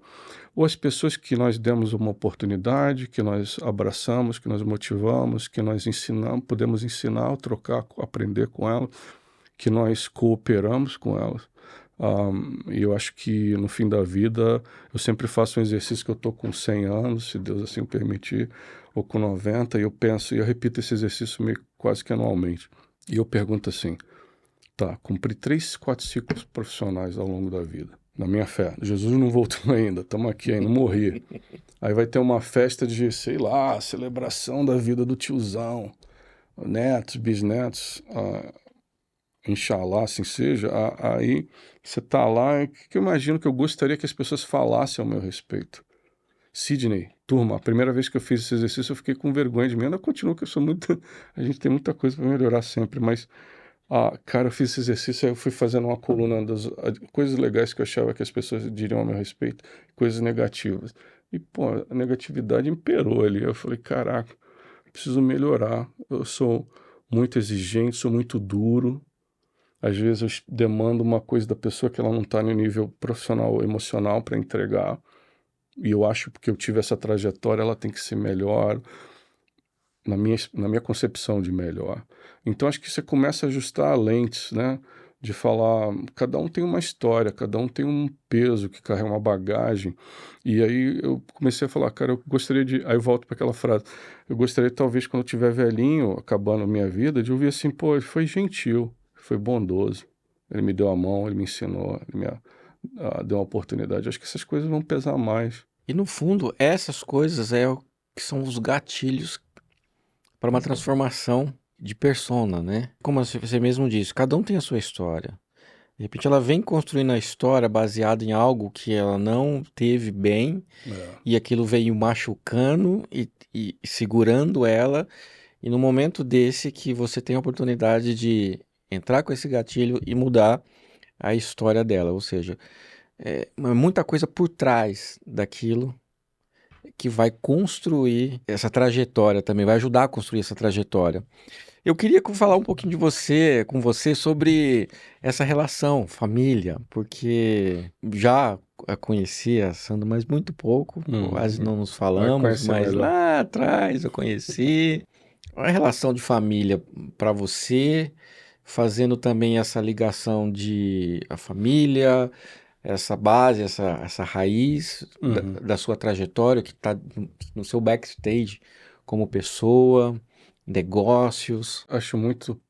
ou as pessoas que nós demos uma oportunidade, que nós abraçamos, que nós motivamos, que nós ensinamos, podemos ensinar, trocar, aprender com elas, que nós cooperamos com elas. E eu acho que no fim da vida eu sempre faço um exercício que eu estou com 100 anos, se Deus assim o permitir, ou com 90, e eu penso, e eu repito esse exercício meio quase que anualmente. E eu pergunto assim, cumpri 3, 4 ciclos profissionais ao longo da vida. na minha fé. Jesus não voltou ainda, estamos aqui ainda, não morri. Aí vai ter uma festa de, sei lá, celebração da vida do tiozão, netos, bisnetos, Inshallah, assim seja. Aí você tá lá, o que eu imagino que eu gostaria que as pessoas falassem ao meu respeito? Sidney, turma, a primeira vez que eu fiz esse exercício eu fiquei com vergonha de mim. Ainda continuo que eu sou muito. A gente tem muita coisa para melhorar sempre, mas, cara, eu fiz esse exercício, aí eu fui fazendo uma coluna das coisas legais que eu achava que as pessoas diriam ao meu respeito, coisas negativas. E, pô, a negatividade imperou ali. Eu falei, caraca, preciso melhorar. Eu sou muito exigente, sou muito duro. Às vezes eu demando uma coisa da pessoa que ela não está no nível profissional ou emocional para entregar. E eu acho que porque eu tive essa trajetória, ela tem que ser melhor, na minha concepção de melhor. Então acho que você começa a ajustar lentes, né? De falar, cada um tem uma história, cada um tem um peso que carrega uma bagagem. E aí eu comecei a falar, cara, eu gostaria de. Aí eu volto para aquela frase. Eu gostaria, talvez, quando eu tiver velhinho, acabando a minha vida, de ouvir assim, pô, ele foi gentil, foi bondoso. Ele me deu a mão, ele me ensinou, ele me deu uma oportunidade. Acho que essas coisas vão pesar mais. E no fundo, essas coisas é o que são os gatilhos para uma transformação de persona, né? Como você mesmo disse, cada um tem a sua história. De repente ela vem construindo a história baseada em algo que ela não teve bem É. e aquilo veio machucando e segurando ela. E no momento desse que você tem a oportunidade de entrar com esse gatilho e mudar a história dela. Ou seja, muita coisa por trás daquilo que vai construir essa trajetória também, vai ajudar a construir essa trajetória. Eu queria falar um pouquinho com você sobre essa relação, família, porque já a conheci a Sandra, mas muito pouco, quase não nos Vai falamos, conhecer mas melhor. lá atrás eu conheci. A relação de família para você, fazendo também essa ligação de a família, essa base, essa raiz Uhum. da sua trajetória, que está no seu backstage como pessoa, negócios. Acho muito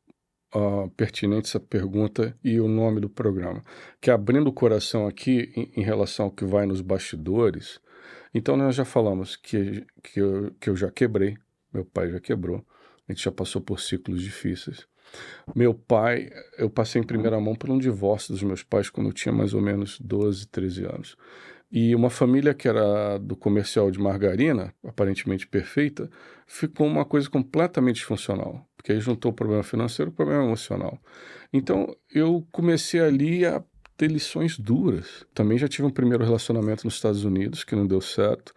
pertinente essa pergunta e o nome do programa, que é abrindo o coração aqui em relação ao que vai nos bastidores. Então nós já falamos que eu já quebrei, meu pai já quebrou, a gente já passou por ciclos difíceis. Meu pai, eu passei em primeira mão por um divórcio dos meus pais quando eu tinha mais ou menos 12, 13 anos. E uma família que era do comercial de margarina, aparentemente perfeita, ficou uma coisa completamente disfuncional, porque aí juntou o problema financeiro e o problema emocional. Então eu comecei ali a ter lições duras. Também já tive um primeiro relacionamento nos Estados Unidos que não deu certo.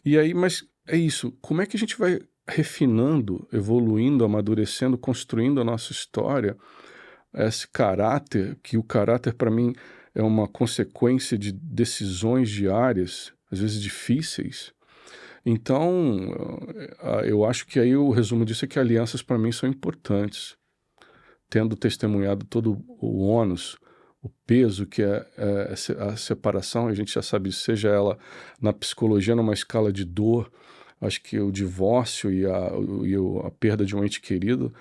E aí, mas é isso, como é que a gente vai refinando, evoluindo, amadurecendo, construindo a nossa história, esse caráter, que o caráter para mim é uma consequência de decisões diárias, às vezes difíceis. Então, eu acho que aí o resumo disso é que alianças para mim são importantes. Tendo testemunhado todo o ônus, o peso que é a separação, a gente já sabe, seja ela na psicologia, numa escala de dor, acho que o divórcio e a perda de um ente querido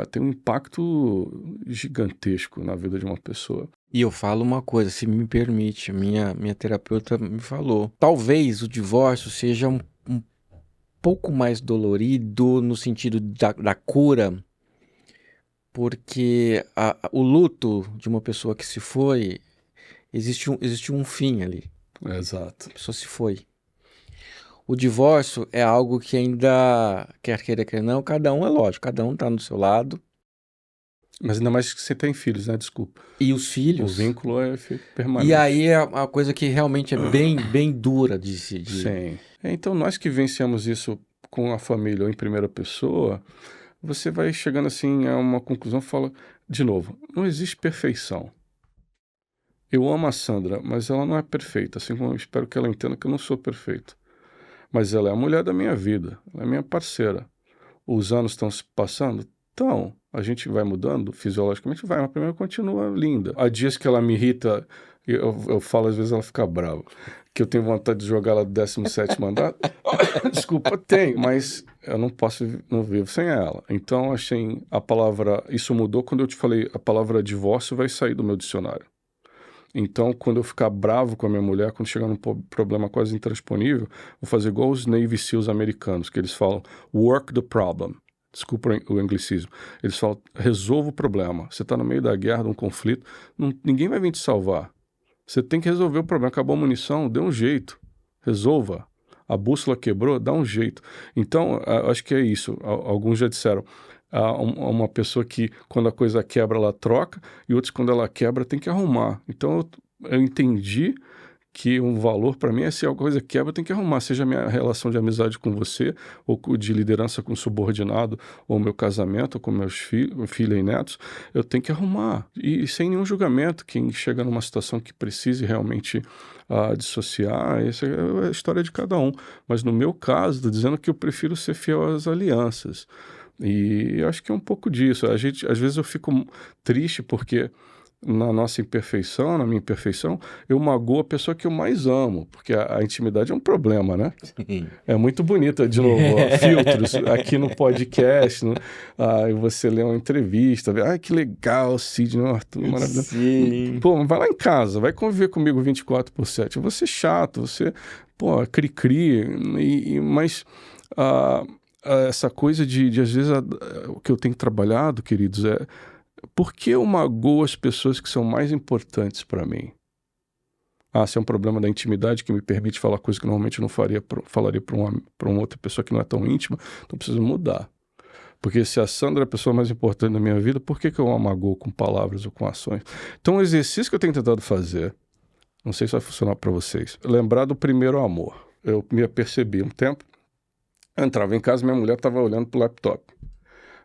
tem um impacto gigantesco na vida de uma pessoa. E eu falo uma coisa, se me permite, minha terapeuta me falou, talvez o divórcio seja um pouco mais dolorido no sentido da cura, porque o luto de uma pessoa que se foi, existe um fim ali, Exato. a pessoa se foi. O divórcio é algo que ainda, quer queira, quer não, cada um é lógico, cada um tá no seu lado. Mas ainda mais que você tem filhos, né? Desculpa. E os O filhos. vínculo é E permanente. aí é uma coisa que realmente é bem dura de se. Sim. Então, nós que vencemos isso com a família ou em primeira pessoa, você vai chegando assim a uma conclusão, fala, de novo, não existe perfeição. Eu amo a Sandra, mas ela não é perfeita, assim como eu espero que ela entenda que eu não sou perfeito. Mas ela é a mulher da minha vida, ela é minha parceira. Os anos estão se passando? Então, a gente vai mudando, fisiologicamente vai, mas primeiro continua linda. Há dias que ela me irrita, eu falo, às vezes ela fica brava, que eu tenho vontade de jogar ela do 17º andar. Desculpa, tenho, mas eu não posso, não vivo sem ela. Então, achei a palavra, isso mudou quando eu te falei, a palavra divórcio vai sair do meu dicionário. Então, quando eu ficar bravo com a minha mulher, quando chegar num problema quase intransponível, vou fazer igual os Navy SEALs americanos, que eles falam, work the problem. Desculpa o anglicismo. Eles falam, resolva o problema. Você está no meio da guerra, de um conflito, ninguém vai vir te salvar. Você tem que resolver o problema. Acabou a munição, dê um jeito. Resolva. A bússola quebrou, dá um jeito. Então, acho que é isso. Alguns já disseram, uma pessoa que quando a coisa quebra, ela troca, e outros quando ela quebra, tem que arrumar. Então, eu entendi que um valor para mim é se alguma coisa quebra, tem que arrumar, seja a minha relação de amizade com você, ou de liderança com subordinado, ou meu casamento, ou com meus filhos e netos, eu tenho que arrumar, e sem nenhum julgamento. Quem chega numa situação que precise realmente dissociar, essa é a história de cada um, mas no meu caso, estou dizendo que eu prefiro ser fiel às alianças, e eu acho que é um pouco disso. Às vezes eu fico triste porque na nossa imperfeição, na minha imperfeição, eu magoo a pessoa que eu mais amo, porque a intimidade é um problema, né? Sim. É muito bonita, de novo, filtros aqui no podcast, né? Você lê uma entrevista, vê, que legal, Sidney, Arthur, maravilhoso. Sim. Pô, vai lá em casa, vai conviver comigo 24/7. Eu vou ser chato, você, cri-cri, mas essa coisa de às vezes, o que eu tenho trabalhado, queridos, por que eu magoo as pessoas que são mais importantes para mim? Se é um problema da intimidade que me permite falar coisas que normalmente eu não falaria para uma outra pessoa que não é tão íntima, então eu preciso mudar. Porque se a Sandra é a pessoa mais importante da minha vida, por que eu a magoo com palavras ou com ações? Então, o exercício que eu tenho tentado fazer, não sei se vai funcionar para vocês, lembrar do primeiro amor. Eu me apercebi um tempo, eu entrava em casa, minha mulher estava olhando para o laptop.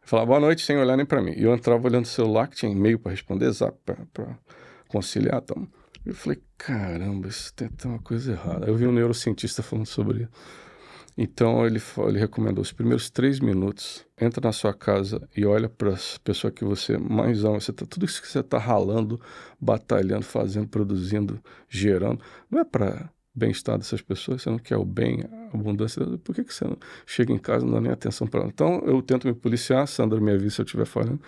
Eu falava, boa noite, sem olhar nem para mim. E eu entrava olhando o celular, que tinha e-mail para responder, zap para conciliar. Então. Eu falei, caramba, isso tem uma coisa errada. Eu vi um neurocientista falando sobre isso. Então ele recomendou os primeiros 3 minutos, entra na sua casa e olha para as pessoas que você mais ama. Tudo isso que você está ralando, batalhando, fazendo, produzindo, gerando, não é para bem-estar dessas pessoas, você não quer o bem, a abundância, por que você não chega em casa e não dá nem atenção para ela? Então eu tento me policiar, Sandra me avisa se eu estiver falando,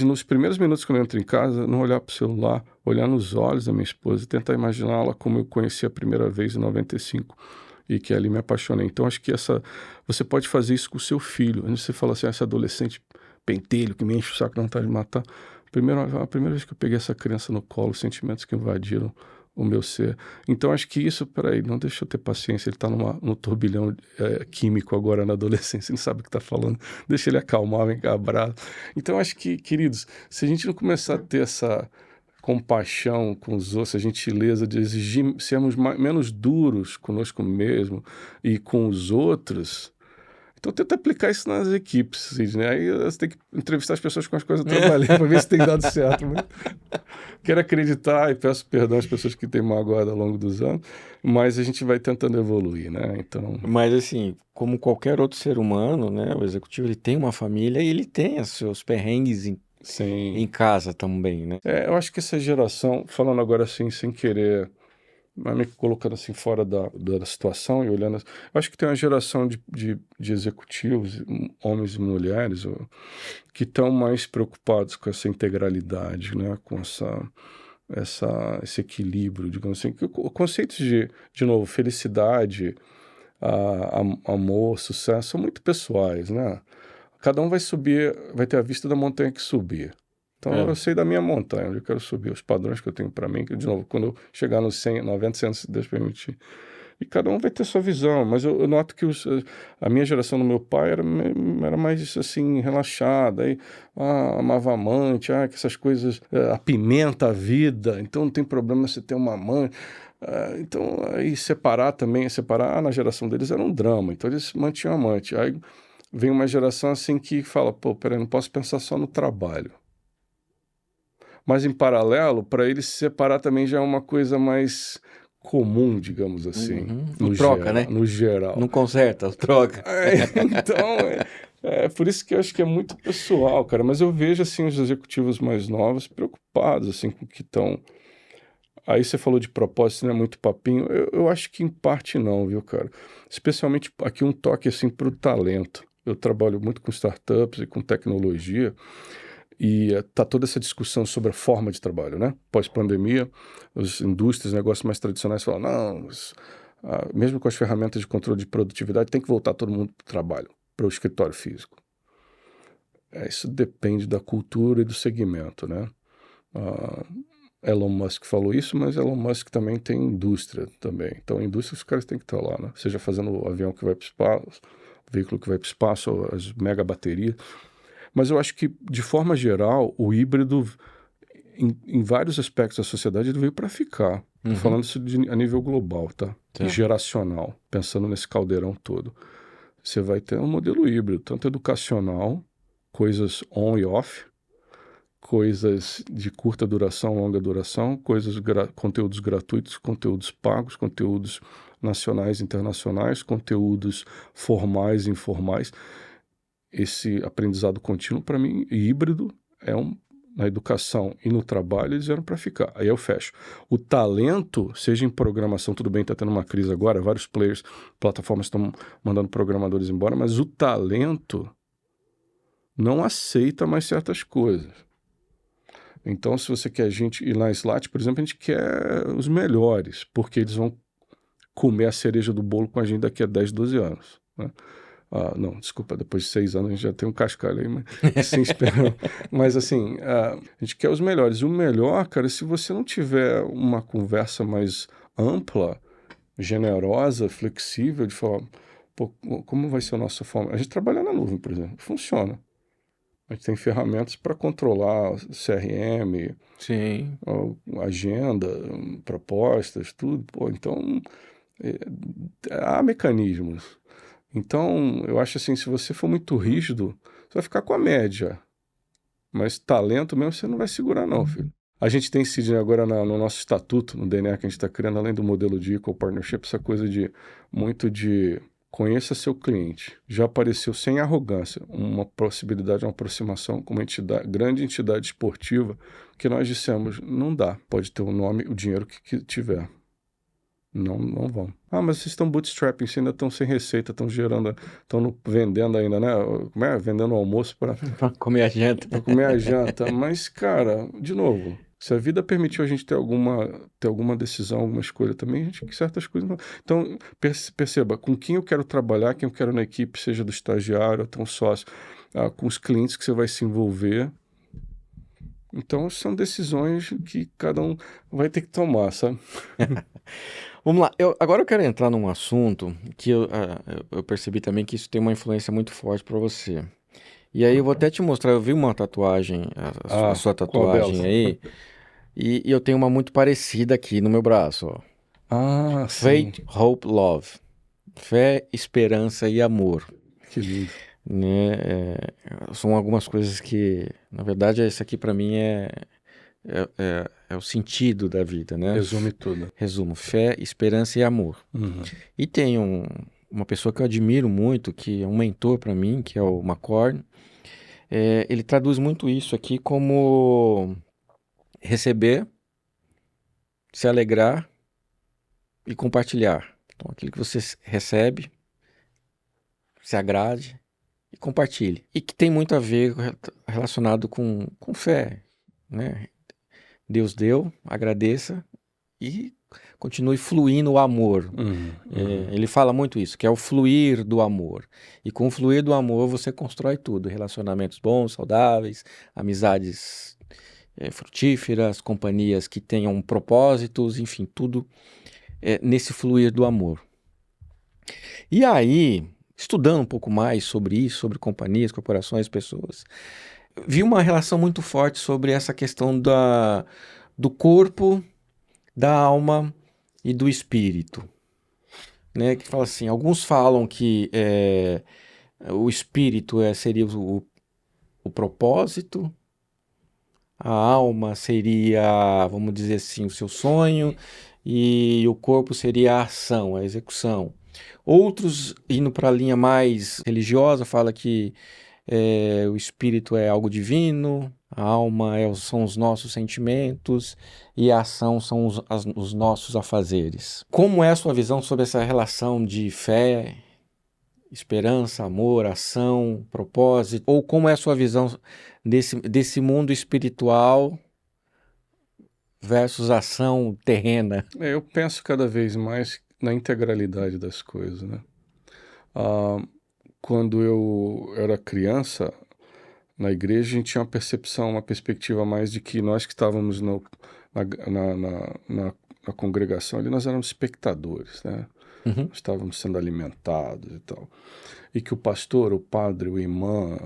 nos primeiros minutos quando eu entro em casa, não olhar para o celular, olhar nos olhos da minha esposa e tentar imaginá-la como eu conheci a primeira vez em 95 e que ali me apaixonei. Então acho que você pode fazer isso com o seu filho, antes você fala assim, esse adolescente pentelho que me enche o saco, não vontade de matar. A primeira vez que eu peguei essa criança no colo, os sentimentos que invadiram o meu ser. Então, acho que isso, peraí, não deixa eu ter paciência, ele está no turbilhão químico agora na adolescência, não sabe o que está falando, deixa ele acalmar, vem cá, abraço. Então, acho que, queridos, se a gente não começar a ter essa compaixão com os outros, a gentileza de exigir, sermos menos duros conosco mesmo e com os outros, então tenta aplicar isso nas equipes, né? Aí você tem que entrevistar as pessoas com as coisas que eu trabalhei para ver se tem dado certo. Né? Quero acreditar e peço perdão às pessoas que têm magoado ao longo dos anos, mas a gente vai tentando evoluir, né? Então... Mas assim, como qualquer outro ser humano, né? O executivo ele tem uma família e ele tem os seus perrengues em casa também, né? Eu acho que essa geração, falando agora assim, sem querer, mas me colocando assim fora da situação e olhando, eu acho que tem uma geração de executivos, homens e mulheres, que estão mais preocupados com essa integralidade, né? Com esse equilíbrio, digamos assim. O conceito de novo, felicidade, amor, sucesso, são muito pessoais, né? Cada um vai subir, vai ter a vista da montanha que subir. Então, eu sei da minha montanha, onde eu quero subir, os padrões que eu tenho para mim, que, de novo, quando eu chegar nos 100, 90, 100, se Deus permitir. E cada um vai ter sua visão, mas eu noto que a minha geração do meu pai era mais, assim, relaxada, aí, amava amante, que essas coisas apimenta a vida, então não tem problema se ter uma amante. Então, aí separar, na geração deles era um drama, então eles mantinham amante. Aí vem uma geração assim que fala, peraí, não posso pensar só no trabalho. Mas em paralelo, para ele se separar também já é uma coisa mais comum, digamos assim. No troca, né? No geral. Não conserta, troca. Então, por isso que eu acho que é muito pessoal, cara. Mas eu vejo, assim, os executivos mais novos preocupados, assim, com o que estão... Aí você falou de propósito, não é muito papinho. Eu acho que em parte não, viu, cara? Especialmente aqui um toque, assim, para o talento. Eu trabalho muito com startups e com tecnologia. E tá toda essa discussão sobre a forma de trabalho, né? Pós-pandemia, as indústrias, negócios mais tradicionais falam, não, mesmo com as ferramentas de controle de produtividade, tem que voltar todo mundo para o trabalho, para o escritório físico. Isso depende da cultura e do segmento, né? Elon Musk falou isso, mas Elon Musk também tem indústria também. Então, a indústria, os caras têm que estar lá, né? Seja fazendo o avião que vai para o espaço, o veículo que vai para o espaço, as mega baterias. Mas eu acho que, de forma geral, o híbrido, em vários aspectos da sociedade, ele veio para ficar. Estou falando isso a nível global, tá? E geracional, pensando nesse caldeirão todo. Você vai ter um modelo híbrido, tanto educacional, coisas on e off, coisas de curta duração, longa duração, conteúdos gratuitos, conteúdos pagos, conteúdos nacionais, internacionais, conteúdos formais e informais. Esse aprendizado contínuo, para mim, híbrido, na educação e no trabalho, eles vieram para ficar. Aí eu fecho. O talento, seja em programação, tudo bem, está tendo uma crise agora, vários players, plataformas estão mandando programadores embora, mas o talento não aceita mais certas coisas. Então, se você quer gente ir lá na Slat, por exemplo, a gente quer os melhores, porque eles vão comer a cereja do bolo com a gente daqui a 10, 12 anos, né? Não, desculpa, depois de 6 anos a gente já tem um cascalho aí, mas sim, espero. Mas assim, a gente quer os melhores. O melhor, cara, se você não tiver uma conversa mais ampla, generosa, flexível, de falar, pô, como vai ser a nossa forma? A gente trabalha na nuvem, por exemplo, funciona. A gente tem ferramentas para controlar CRM, Sim. agenda, propostas, tudo. Pô, então, há mecanismos. Então, eu acho assim, se você for muito rígido, você vai ficar com a média. Mas talento mesmo você não vai segurar não, filho. A gente tem Sidney agora no nosso estatuto, no DNA que a gente está criando, além do modelo de Equal Partnership, essa coisa muito de conheça seu cliente. Já apareceu sem arrogância uma possibilidade, uma aproximação com uma grande entidade esportiva que nós dissemos, não dá, pode ter o nome, o dinheiro que tiver. Não vão. Mas vocês estão bootstrapping, vocês ainda estão sem receita, estão vendendo ainda, né? Como é? Vendendo almoço para comer a janta. Para comer a janta. Mas, cara, de novo, se a vida permitiu a gente ter alguma decisão, alguma escolha também, a gente certas coisas não. Então, perceba, com quem eu quero trabalhar, quem eu quero na equipe, seja do estagiário até um sócio, com os clientes que você vai se envolver. Então, são decisões que cada um vai ter que tomar, sabe? Vamos lá, agora eu quero entrar num assunto que eu percebi também que isso tem uma influência muito forte para você. E aí eu vou até te mostrar, eu vi uma tatuagem, a sua qual delas? tatuagem aí, e eu tenho uma muito parecida aqui no meu braço, ó. Sim. Faith, Hope, Love. Fé, esperança e amor. Que lindo. Né? São algumas coisas que, na verdade, isso aqui para mim é o sentido da vida, né? Resume tudo. Resumo, fé, esperança e amor. E tem uma pessoa que eu admiro muito, que é um mentor para mim, que é o McCorn. Ele traduz muito isso aqui como receber, se alegrar e compartilhar. Então, aquilo que você recebe, se agrade e compartilhe. E que tem muito a ver relacionado com fé, né? Deus deu, agradeça e continue fluindo o amor. Ele fala muito isso, que é o fluir do amor. E com o fluir do amor você constrói tudo. Relacionamentos bons, saudáveis, amizades frutíferas, companhias que tenham propósitos, enfim, tudo nesse fluir do amor. E aí, estudando um pouco mais sobre isso, sobre companhias, corporações, pessoas, vi uma relação muito forte sobre essa questão do corpo, da alma e do espírito, né? Que fala assim, alguns falam que o espírito seria o propósito, a alma seria, vamos dizer assim, o seu sonho, e o corpo seria a ação, a execução. Outros, indo para a linha mais religiosa, fala que o espírito é algo divino, a alma são os nossos sentimentos e a ação são os nossos afazeres. Como é a sua visão sobre essa relação de fé, Esperança, amor, ação, propósito? Ou como é a sua visão desse mundo espiritual versus ação terrena? Eu penso cada vez mais na integralidade das coisas, né? Ah, quando eu era criança, na igreja, a gente tinha uma percepção, uma perspectiva mais de que nós que estávamos na, na, na, na- na congregação ali, nós éramos espectadores, né? Uhum. Estávamos sendo alimentados e tal. E que o pastor, o padre, o imã,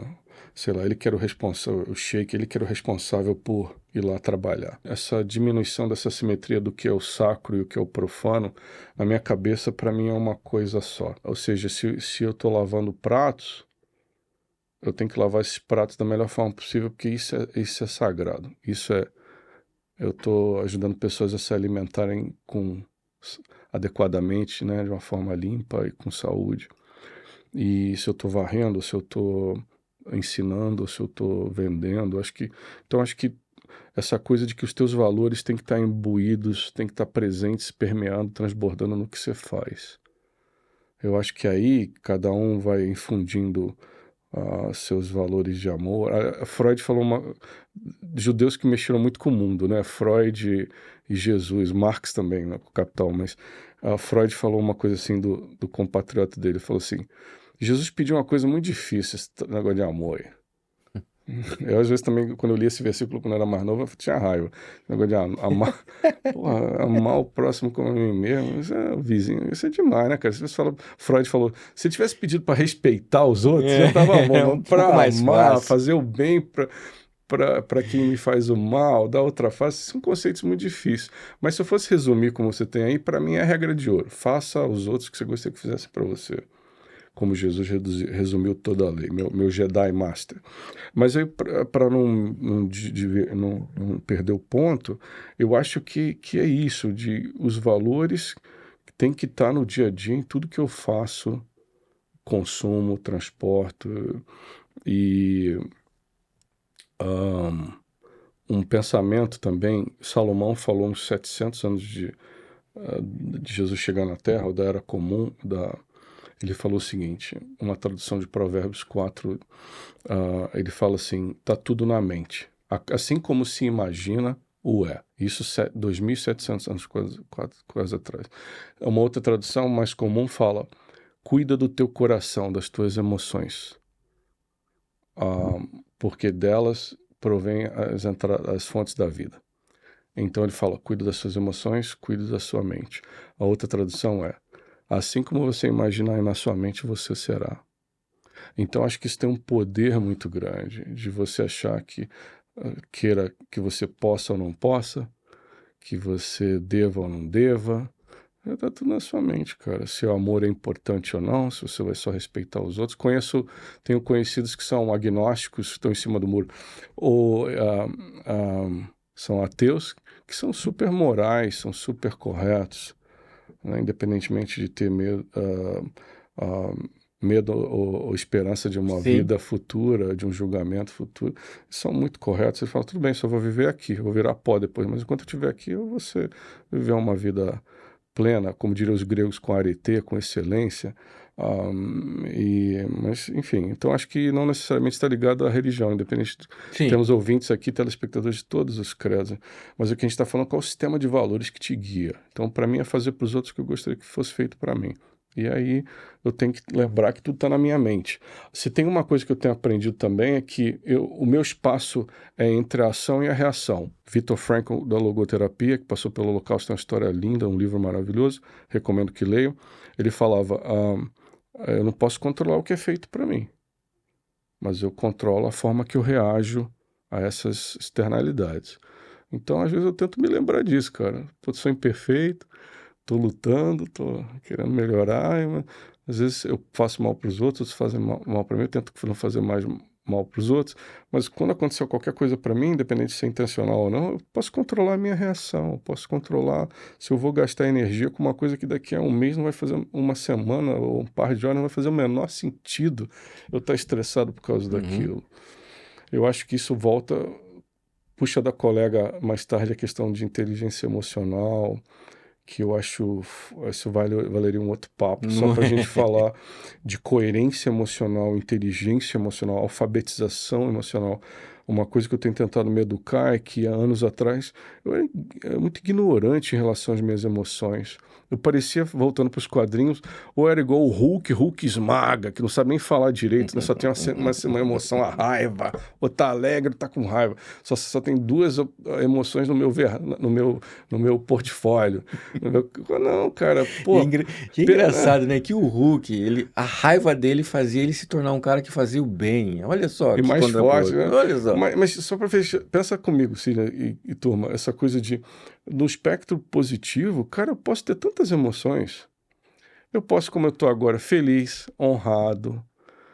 sei lá, ele que era o responsável, o sheik, ele que era o responsável por ir lá trabalhar. Essa diminuição dessa simetria do que é o sacro e o que é o profano, na minha cabeça, para mim é uma coisa só. Ou seja, se eu estou lavando pratos, eu tenho que lavar esses pratos da melhor forma possível, porque isso é sagrado. Eu estou ajudando pessoas a se alimentarem adequadamente, né, de uma forma limpa e com saúde. E se eu estou varrendo, se eu estou ensinando, se eu estou vendendo, acho que essa coisa de que os teus valores têm que estar imbuídos, têm que estar presentes, permeando, transbordando no que você faz. Eu acho que aí cada um vai infundindo seus valores de amor. Freud falou judeus que mexeram muito com o mundo, né? Freud e Jesus, Marx também, né? Com o Capital, mas Freud falou uma coisa assim do compatriota dele, falou assim, Jesus pediu uma coisa muito difícil, esse negócio de amor aí. Eu, às vezes, também, quando eu li esse versículo quando eu era mais novo, eu tinha raiva. Esse negócio de amar, porra, amar o próximo como a mim mesmo, isso é vizinho, isso é demais, né, cara? Se você fala, Freud falou, se tivesse pedido para respeitar os outros, já tava bom, É não um pouco para mais amar, fácil. fazer o bem para quem me faz o mal, dar outra face, são conceitos muito difíceis. Mas se eu fosse resumir como você tem aí, para mim é a regra de ouro. Faça aos outros o que você gostaria que fizesse para você. Como Jesus resumiu toda a lei, meu Jedi Master. Mas aí, para não perder o ponto, eu acho que é isso, de os valores que tem que estar no dia a dia em tudo que eu faço, consumo, transporto, e ahn, um pensamento também. Salomão falou uns 700 anos de Jesus chegar na Terra, ou da Era Comum, ele falou o seguinte, uma tradução de Provérbios 4, ele fala assim, tá tudo na mente. Assim como se imagina, o é. Isso 2.700 anos quase atrás. Uma outra tradução mais comum fala, cuida do teu coração, das tuas emoções, porque delas provém as fontes da vida. Então ele fala, cuida das suas emoções, cuida da sua mente. A outra tradução é, assim como você imaginar na sua mente, você será. Então acho que isso tem um poder muito grande de você achar que queira que você possa ou não possa, que você deva ou não deva. Tá tudo na sua mente, cara. Se o amor é importante ou não, se você vai só respeitar os outros. Tenho conhecidos que são agnósticos, estão em cima do muro, ou são ateus, que são super morais, são super corretos, né? Independentemente de ter medo ou esperança de uma Sim. vida futura, de um julgamento futuro, são muito corretos. Você fala, tudo bem, só vou viver aqui, eu vou virar pó depois, mas enquanto eu estiver aqui, eu vou viver uma vida plena, como diriam os gregos, com arete, com excelência. Mas, enfim, então acho que não necessariamente está ligado à religião, independente. Sim. Temos ouvintes aqui, telespectadores de todos os credos, mas o que a gente está falando é qual é o sistema de valores que te guia. Então, para mim, é fazer para os outros o que eu gostaria que fosse feito para mim. E aí eu tenho que lembrar que tudo está na minha mente. Se tem uma coisa que eu tenho aprendido também é que o meu espaço é entre a ação e a reação. Viktor Frankl, da logoterapia, que passou pelo Holocausto, tem uma história linda, um livro maravilhoso, recomendo que leiam. Ele falava, eu não posso controlar o que é feito para mim, mas eu controlo a forma que eu reajo a essas externalidades. Então, às vezes eu tento me lembrar disso, cara. Sou imperfeito, tô lutando, tô querendo melhorar, mas às vezes eu faço mal para os outros, outros fazem mal para mim, eu tento não fazer mais mal para os outros, mas quando aconteceu qualquer coisa para mim, independente de ser intencional ou não, eu posso controlar a minha reação, eu posso controlar se eu vou gastar energia com uma coisa que daqui a um mês não vai fazer, uma semana ou um par de horas não vai fazer o menor sentido eu estar estressado por causa Uhum. daquilo. Eu acho que isso puxa da colega mais tarde a questão de inteligência emocional, que eu acho isso valeria um outro papo, só para a gente falar de coerência emocional, inteligência emocional, alfabetização emocional. Uma coisa que eu tenho tentado me educar é que há anos atrás eu era muito ignorante em relação às minhas emoções. Eu parecia, voltando para os quadrinhos, ou era igual o Hulk esmaga, que não sabe nem falar direito, né? Só tem uma emoção, a raiva, ou tá alegre ou tá com raiva. Só tem duas emoções no meu portfólio. Não, cara, E é pô, e é engraçado, né? Que o Hulk, a raiva dele fazia ele se tornar um cara que fazia o bem. Olha só e que mais forte, contraponto. né? Olha só. Mas só para fechar, pensa comigo, Cília e turma, essa coisa de, no espectro positivo, cara, eu posso ter tantas emoções. Eu posso, como eu estou agora, feliz, honrado,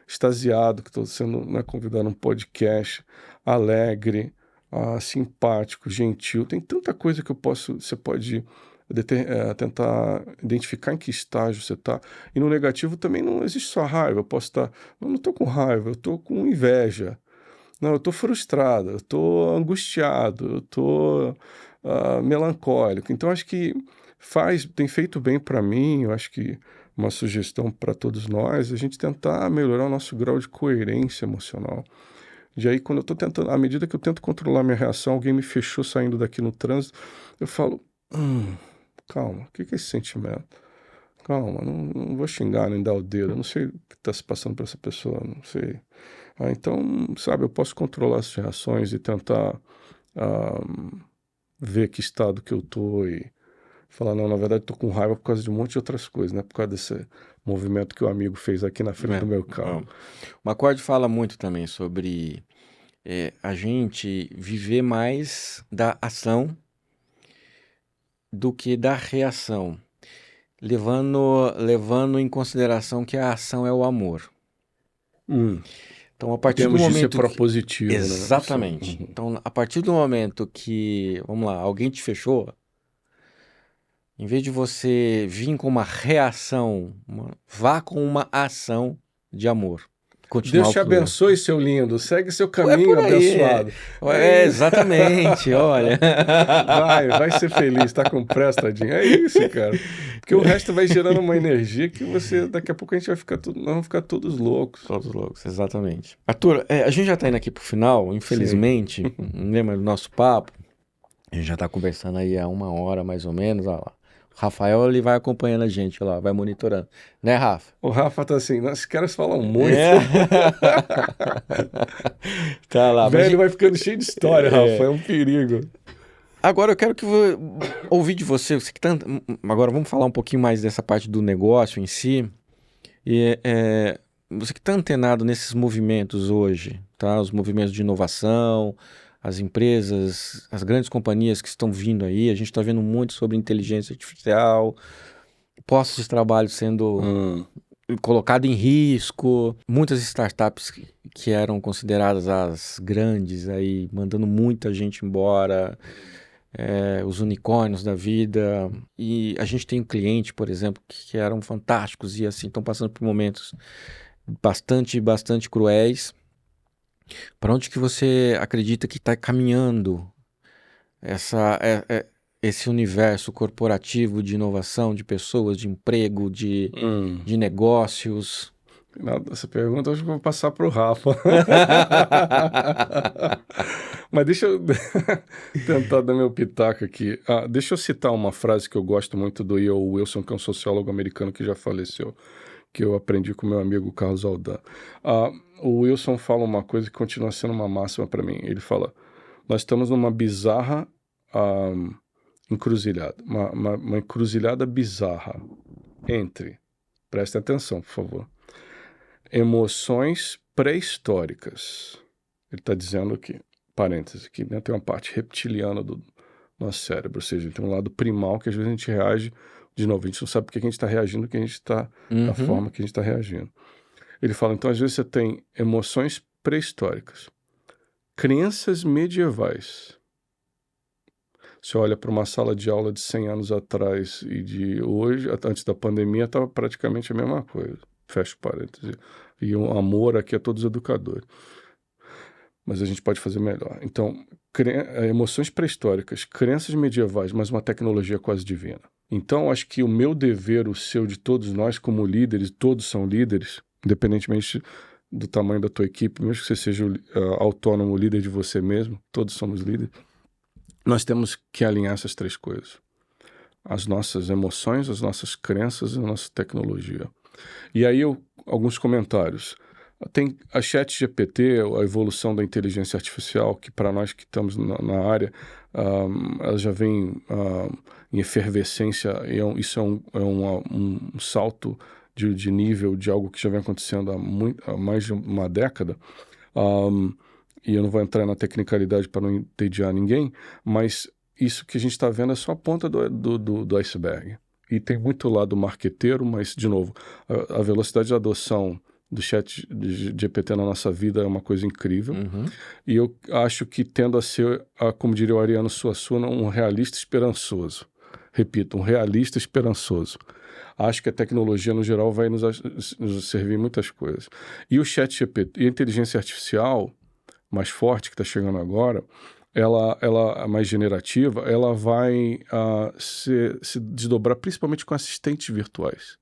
extasiado, que estou sendo, né, convidado a um podcast, alegre, simpático, gentil. Tem tanta coisa que você pode tentar identificar em que estágio você está. E no negativo também não existe só raiva. Eu posso estar, não estou com raiva, eu estou com inveja. Não, eu estou frustrado, eu estou angustiado, eu estou melancólico. Então, acho que tem feito bem para mim, eu acho que uma sugestão para todos nós, a gente tentar melhorar o nosso grau de coerência emocional. E aí, quando eu estou tentando, à medida que eu tento controlar minha reação, alguém me fechou saindo daqui no trânsito, eu falo, calma, o que é esse sentimento? Calma, não vou xingar nem dar o dedo, eu não sei o que está se passando para essa pessoa, não sei. Então, sabe, eu posso controlar as reações e tentar ah, ver que estado que eu tô e falar, não, na verdade tô com raiva por causa de um monte de outras coisas, né? Por causa desse movimento que o amigo fez aqui na frente do meu carro. O McCord fala muito também sobre a gente viver mais da ação do que da reação, levando em consideração que a ação é o amor. Então, a Em partir do termos de ser momento propositivo, né? Exatamente. Uhum. Então, a partir do momento que, vamos lá, alguém te fechou, em vez de você vir com uma reação, vá com uma ação de amor. Continuar Deus o te fluir. abençoe, seu lindo. Segue seu É por caminho aí. abençoado. É isso. Exatamente, olha. Vai ser feliz, tá com pressa, tadinho. É isso, cara. Porque o resto vai gerando uma energia que daqui a pouco a gente vai ficar nós vamos ficar todos loucos. Todos loucos, exatamente. Arthur, a gente já tá indo aqui pro final, infelizmente, não lembra do nosso papo? A gente já tá conversando aí há 1 hora mais ou menos, olha lá. O Rafael, ele vai acompanhando a gente lá, vai monitorando. Né, Rafa? O Rafa tá assim, esses caras falam muito. Tá lá. Velho, vai ficando cheio de história, Rafa, é um perigo. Agora eu quero ouvir de você, agora vamos falar um pouquinho mais dessa parte do negócio em si. Você que está antenado nesses movimentos hoje, tá? Os movimentos de inovação, as empresas, as grandes companhias que estão vindo aí, a gente está vendo muito sobre inteligência artificial, postos de trabalho sendo colocado em risco, muitas startups que eram consideradas as grandes aí, mandando muita gente embora, os unicórnios da vida. E a gente tem um cliente, por exemplo, que eram fantásticos e assim estão passando por momentos bastante cruéis. Para onde que você acredita que está caminhando esse universo corporativo de inovação, de pessoas, de emprego, de negócios? Essa pergunta eu acho que eu vou passar para o Rafa. Mas deixa eu tentar dar meu pitaco aqui. Deixa eu citar uma frase que eu gosto muito do E.O. Wilson, que é um sociólogo americano que já faleceu, que eu aprendi com meu amigo Carlos Aldan. O Wilson fala uma coisa que continua sendo uma máxima para mim. Ele fala, nós estamos numa bizarra encruzilhada, uma encruzilhada bizarra entre, presta atenção, por favor, emoções pré-históricas. Ele está dizendo aqui, parênteses, aqui, né, tem uma parte reptiliana do nosso cérebro, ou seja, tem um lado primal que às vezes a gente reage, de novo, a gente não sabe porque a gente está reagindo, que a gente está, da forma que a gente está reagindo. Ele fala, então, às vezes você tem emoções pré-históricas, crenças medievais. Você olha para uma sala de aula de 100 anos atrás e de hoje, antes da pandemia, estava praticamente a mesma coisa. Fecha parênteses. E o amor aqui a todos os educadores. Mas a gente pode fazer melhor. Então, emoções pré-históricas, crenças medievais, mas uma tecnologia quase divina. Então, acho que o meu dever, o seu, de todos nós como líderes, todos são líderes, independentemente do tamanho da tua equipe, mesmo que você seja autônomo, líder de você mesmo, todos somos líderes, nós temos que alinhar essas três coisas. As nossas emoções, as nossas crenças e a nossa tecnologia. E aí, alguns comentários. Tem a ChatGPT, a evolução da inteligência artificial, que para nós que estamos na área, ela já vem em efervescência, e isso é um salto de nível de algo que já vem acontecendo há mais de uma década. E eu não vou entrar na tecnicalidade para não entediar ninguém, mas isso que a gente está vendo é só a ponta do iceberg. E tem muito lado marqueteiro, mas, de novo, a velocidade de adoção do chat de GPT na nossa vida é uma coisa incrível. E eu acho que tendo a ser, como diria o Ariano Suassuna, um realista esperançoso. Repito, um realista esperançoso. Acho que a tecnologia, no geral, vai nos servir em muitas coisas. E o chat GPT, e a inteligência artificial mais forte que está chegando agora, ela mais generativa, ela vai se desdobrar principalmente com assistentes virtuais,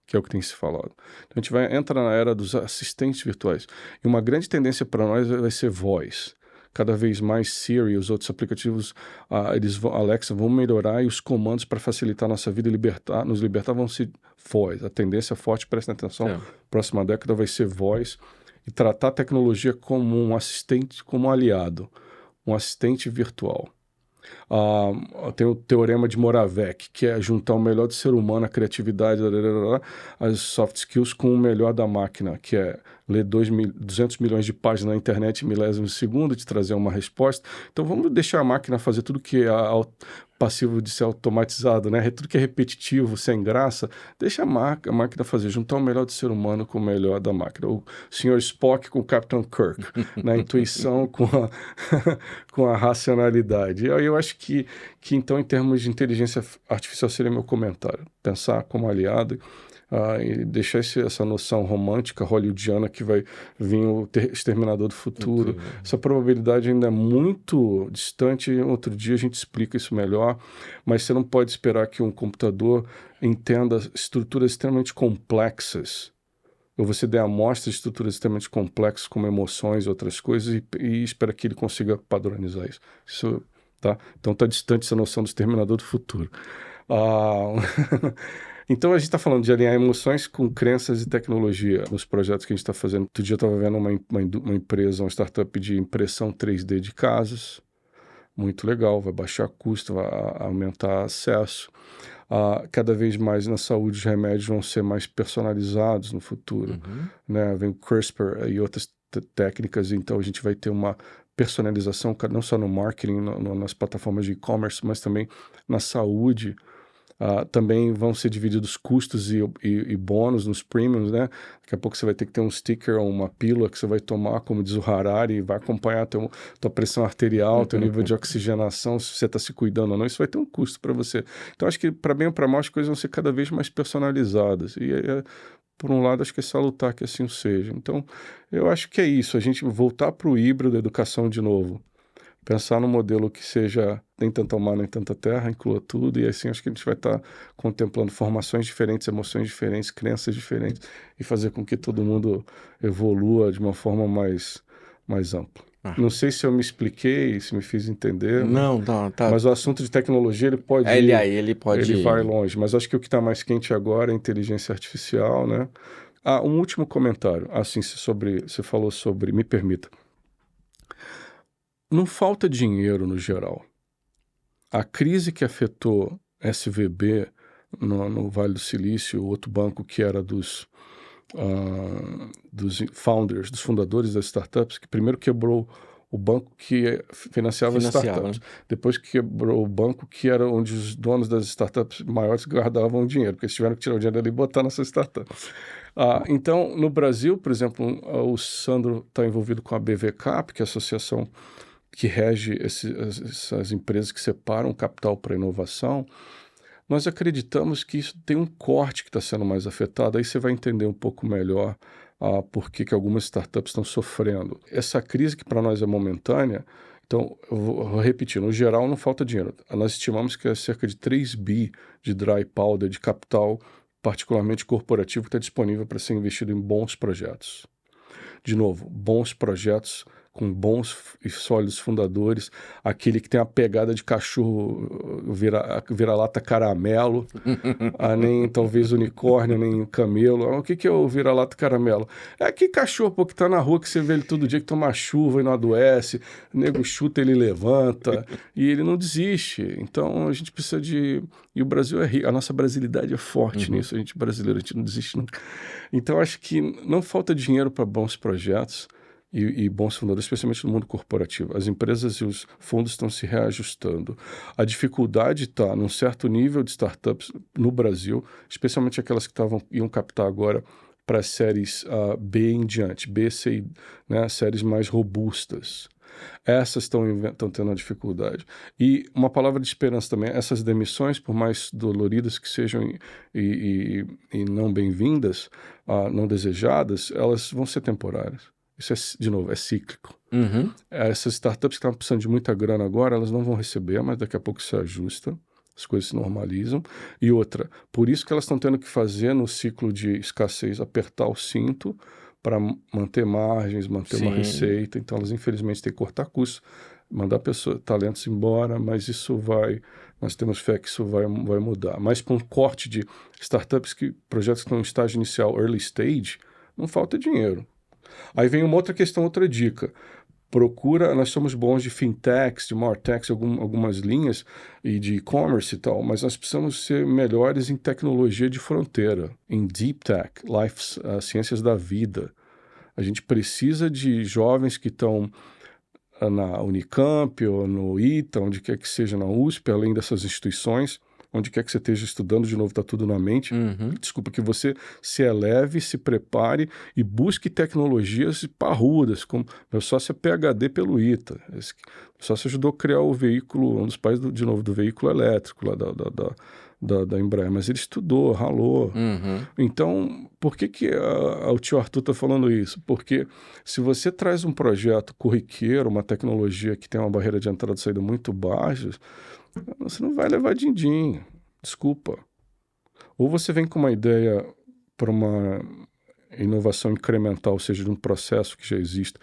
que é o que tem se falado. Então, a gente entra na era dos assistentes virtuais. E uma grande tendência para nós vai ser voz. Cada vez mais Siri e os outros aplicativos, Alexa, vão melhorar e os comandos para facilitar a nossa vida e nos libertar vão ser voz. A tendência forte, prestem atenção, próxima década vai ser voz e tratar a tecnologia como um assistente, como um aliado, um assistente virtual. Tem o teorema de Moravec, que é juntar o melhor do ser humano, a criatividade, as soft skills com o melhor da máquina, que é ler 200 milhões de páginas na internet em milésimos de segundo, te trazer uma resposta. Então vamos deixar a máquina fazer tudo que é passivo de ser automatizado, né? Tudo que é repetitivo, sem graça, deixa a máquina fazer, juntar o melhor do ser humano com o melhor da máquina. O Sr. Spock com o Capitão Kirk, na intuição com a racionalidade. Eu acho que então, em termos de inteligência artificial, seria meu comentário. Pensar como aliado e deixar essa noção romântica, hollywoodiana, que vai vir o Exterminador do Futuro. Essa probabilidade ainda é muito distante. Outro dia a gente explica isso melhor, mas você não pode esperar que um computador entenda estruturas extremamente complexas, ou você dê amostras de estruturas extremamente complexas, como emoções e outras coisas, e espera que ele consiga padronizar isso. Tá? Então está distante essa noção do Exterminador do Futuro. Então a gente está falando de alinhar emoções com crenças e tecnologia nos projetos que a gente está fazendo. Outro dia eu estava vendo uma empresa, uma startup de impressão 3D de casas. Muito legal, vai baixar custo, vai aumentar acesso. Cada vez mais na saúde os remédios vão ser mais personalizados no futuro. Né? Vem o CRISPR e outras técnicas, então a gente vai ter uma personalização não só no marketing, nas plataformas de e-commerce, mas também na saúde. Também vão ser divididos custos e bônus nos premiums, né? Daqui a pouco você vai ter que ter um sticker ou uma pílula que você vai tomar, como diz o Harari, e vai acompanhar tua pressão arterial, teu nível de oxigenação, se você está se cuidando ou não. Isso vai ter um custo para você. Então, acho que para bem ou para mal, as coisas vão ser cada vez mais personalizadas. E por um lado, acho que é salutar que assim seja. Então, eu acho que é isso. A gente voltar para o híbrido da educação de novo. Pensar num modelo que seja nem tanta mar, nem tanta terra, inclua tudo, e assim acho que a gente vai estar contemplando formações diferentes, emoções diferentes, crenças diferentes, e fazer com que todo mundo evolua de uma forma mais ampla. Não sei se eu me expliquei, se me fiz entender. Não, tá. Mas o assunto de tecnologia, ele pode ele vai longe, mas acho que o que está mais quente agora é a inteligência artificial, né? Um último comentário, assim, você falou sobre, me permita. Não falta dinheiro no geral. A crise que afetou SVB no Vale do Silício, outro banco que era dos founders, dos fundadores das startups, que primeiro quebrou o banco que financiava as startups. Né? Depois quebrou o banco que era onde os donos das startups maiores guardavam o dinheiro, porque eles tiveram que tirar o dinheiro dali e botar nessa startup. Então, no Brasil, por exemplo, o Sandro está envolvido com a BVCap, que é a associação que rege essas empresas que separam capital para inovação. Nós acreditamos que isso tem um corte que está sendo mais afetado. Aí você vai entender um pouco melhor por que algumas startups estão sofrendo. Essa crise que para nós é momentânea, Então, eu vou repetir, no geral não falta dinheiro. Nós estimamos que é cerca de 3 bi de dry powder, de capital, particularmente corporativo, que está disponível para ser investido em bons projetos. De novo, bons projetos com bons e sólidos fundadores, aquele que tem a pegada de cachorro vira-lata caramelo, nem talvez unicórnio, nem camelo. O que é o vira-lata caramelo? É aquele cachorro pô, que tá na rua, que você vê ele todo dia, que toma chuva e não adoece, o nego chuta, ele levanta, e ele não desiste. Então a gente precisa de... E o Brasil é rico, a nossa brasilidade é forte nisso, a gente brasileiro, a gente não desiste nunca. Então acho que não falta dinheiro para bons projetos, e bons fundadores, especialmente no mundo corporativo. As empresas e os fundos estão se reajustando. A dificuldade está num certo nível de startups no Brasil, especialmente aquelas que iam captar agora para séries B em diante, B, C, né, séries mais robustas. Essas estão tendo uma dificuldade. E uma palavra de esperança também, essas demissões, por mais doloridas que sejam e não bem-vindas, não desejadas, elas vão ser temporárias. Isso, de novo, é cíclico. Essas startups que estavam precisando de muita grana agora, elas não vão receber, mas daqui a pouco se ajusta, as coisas se normalizam. E outra, por isso que elas estão tendo que fazer no ciclo de escassez, apertar o cinto para manter margens, manter uma receita. Então elas infelizmente têm que cortar custos, mandar talentos embora, mas nós temos fé que isso vai mudar. Mas com um corte de startups, projetos que estão em estágio inicial, early stage, não falta dinheiro. Aí vem uma outra questão, outra dica. Nós somos bons de fintechs, de martechs, algumas linhas, e de e-commerce e tal, mas nós precisamos ser melhores em tecnologia de fronteira, em deep tech, ciências da vida. A gente precisa de jovens que estão na Unicamp ou no ITA, onde quer que seja, na USP, além dessas instituições, onde quer que você esteja estudando, de novo, está tudo na mente. Desculpa, que você se eleve, se prepare e busque tecnologias parrudas, como meu sócio é PhD pelo ITA. Meu sócio ajudou a criar o veículo, um dos pais, de novo, do veículo elétrico lá da Embraer, mas ele estudou, ralou. Então, por que o tio Arthur está falando isso? Porque se você traz um projeto corriqueiro, uma tecnologia que tem uma barreira de entrada e saída muito baixa, você não vai levar din-din, desculpa. Ou você vem com uma ideia para uma inovação incremental, ou seja, de um processo que já existe,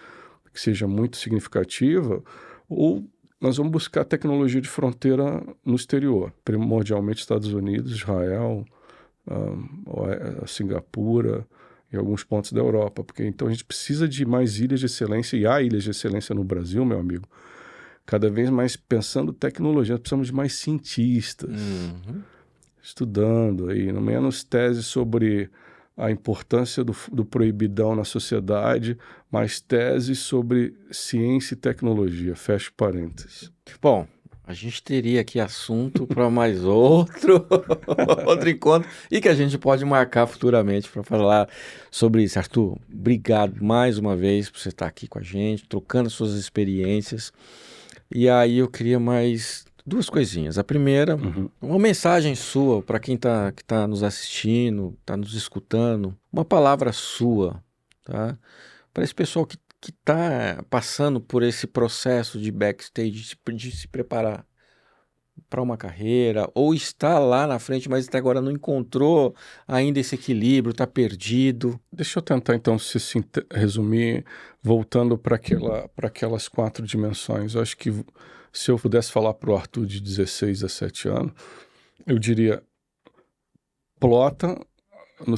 que seja muito significativa, ou nós vamos buscar tecnologia de fronteira no exterior, primordialmente Estados Unidos, Israel, Singapura e alguns pontos da Europa, porque então a gente precisa de mais ilhas de excelência, e há ilhas de excelência no Brasil, meu amigo. Cada vez mais pensando tecnologia, nós precisamos de mais cientistas estudando aí, no menos tese sobre a importância do proibidão na sociedade, mas tese sobre ciência e tecnologia, fecho parênteses. Bom, a gente teria aqui assunto para mais outro encontro e que a gente pode marcar futuramente para falar sobre isso. Arthur, obrigado mais uma vez por você estar aqui com a gente, trocando suas experiências. E aí eu queria mais duas coisinhas. A primeira, uma mensagem sua para quem que tá nos assistindo, está nos escutando, uma palavra sua, tá? Para esse pessoal que está passando por esse processo de backstage, de se preparar para uma carreira, ou está lá na frente, mas até agora não encontrou ainda esse equilíbrio, está perdido. Deixa eu tentar, então, resumir, voltando para aquelas 4 dimensões. Eu acho que se eu pudesse falar para o Arthur de 16, 17 anos, eu diria, plota,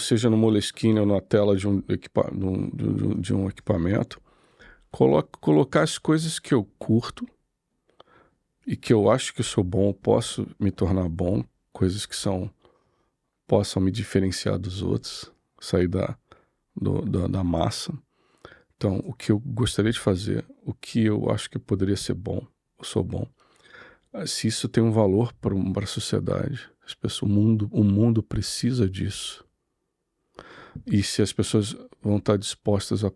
seja no Moleskine ou na tela de um equipamento, colocar as coisas que eu curto e que eu acho que eu sou bom, posso me tornar bom, coisas que possam me diferenciar dos outros, sair da massa. Então, o que eu gostaria de fazer, o que eu acho que poderia ser bom, eu sou bom. Se isso tem um valor para a sociedade, o mundo precisa disso. E se as pessoas vão estar dispostas a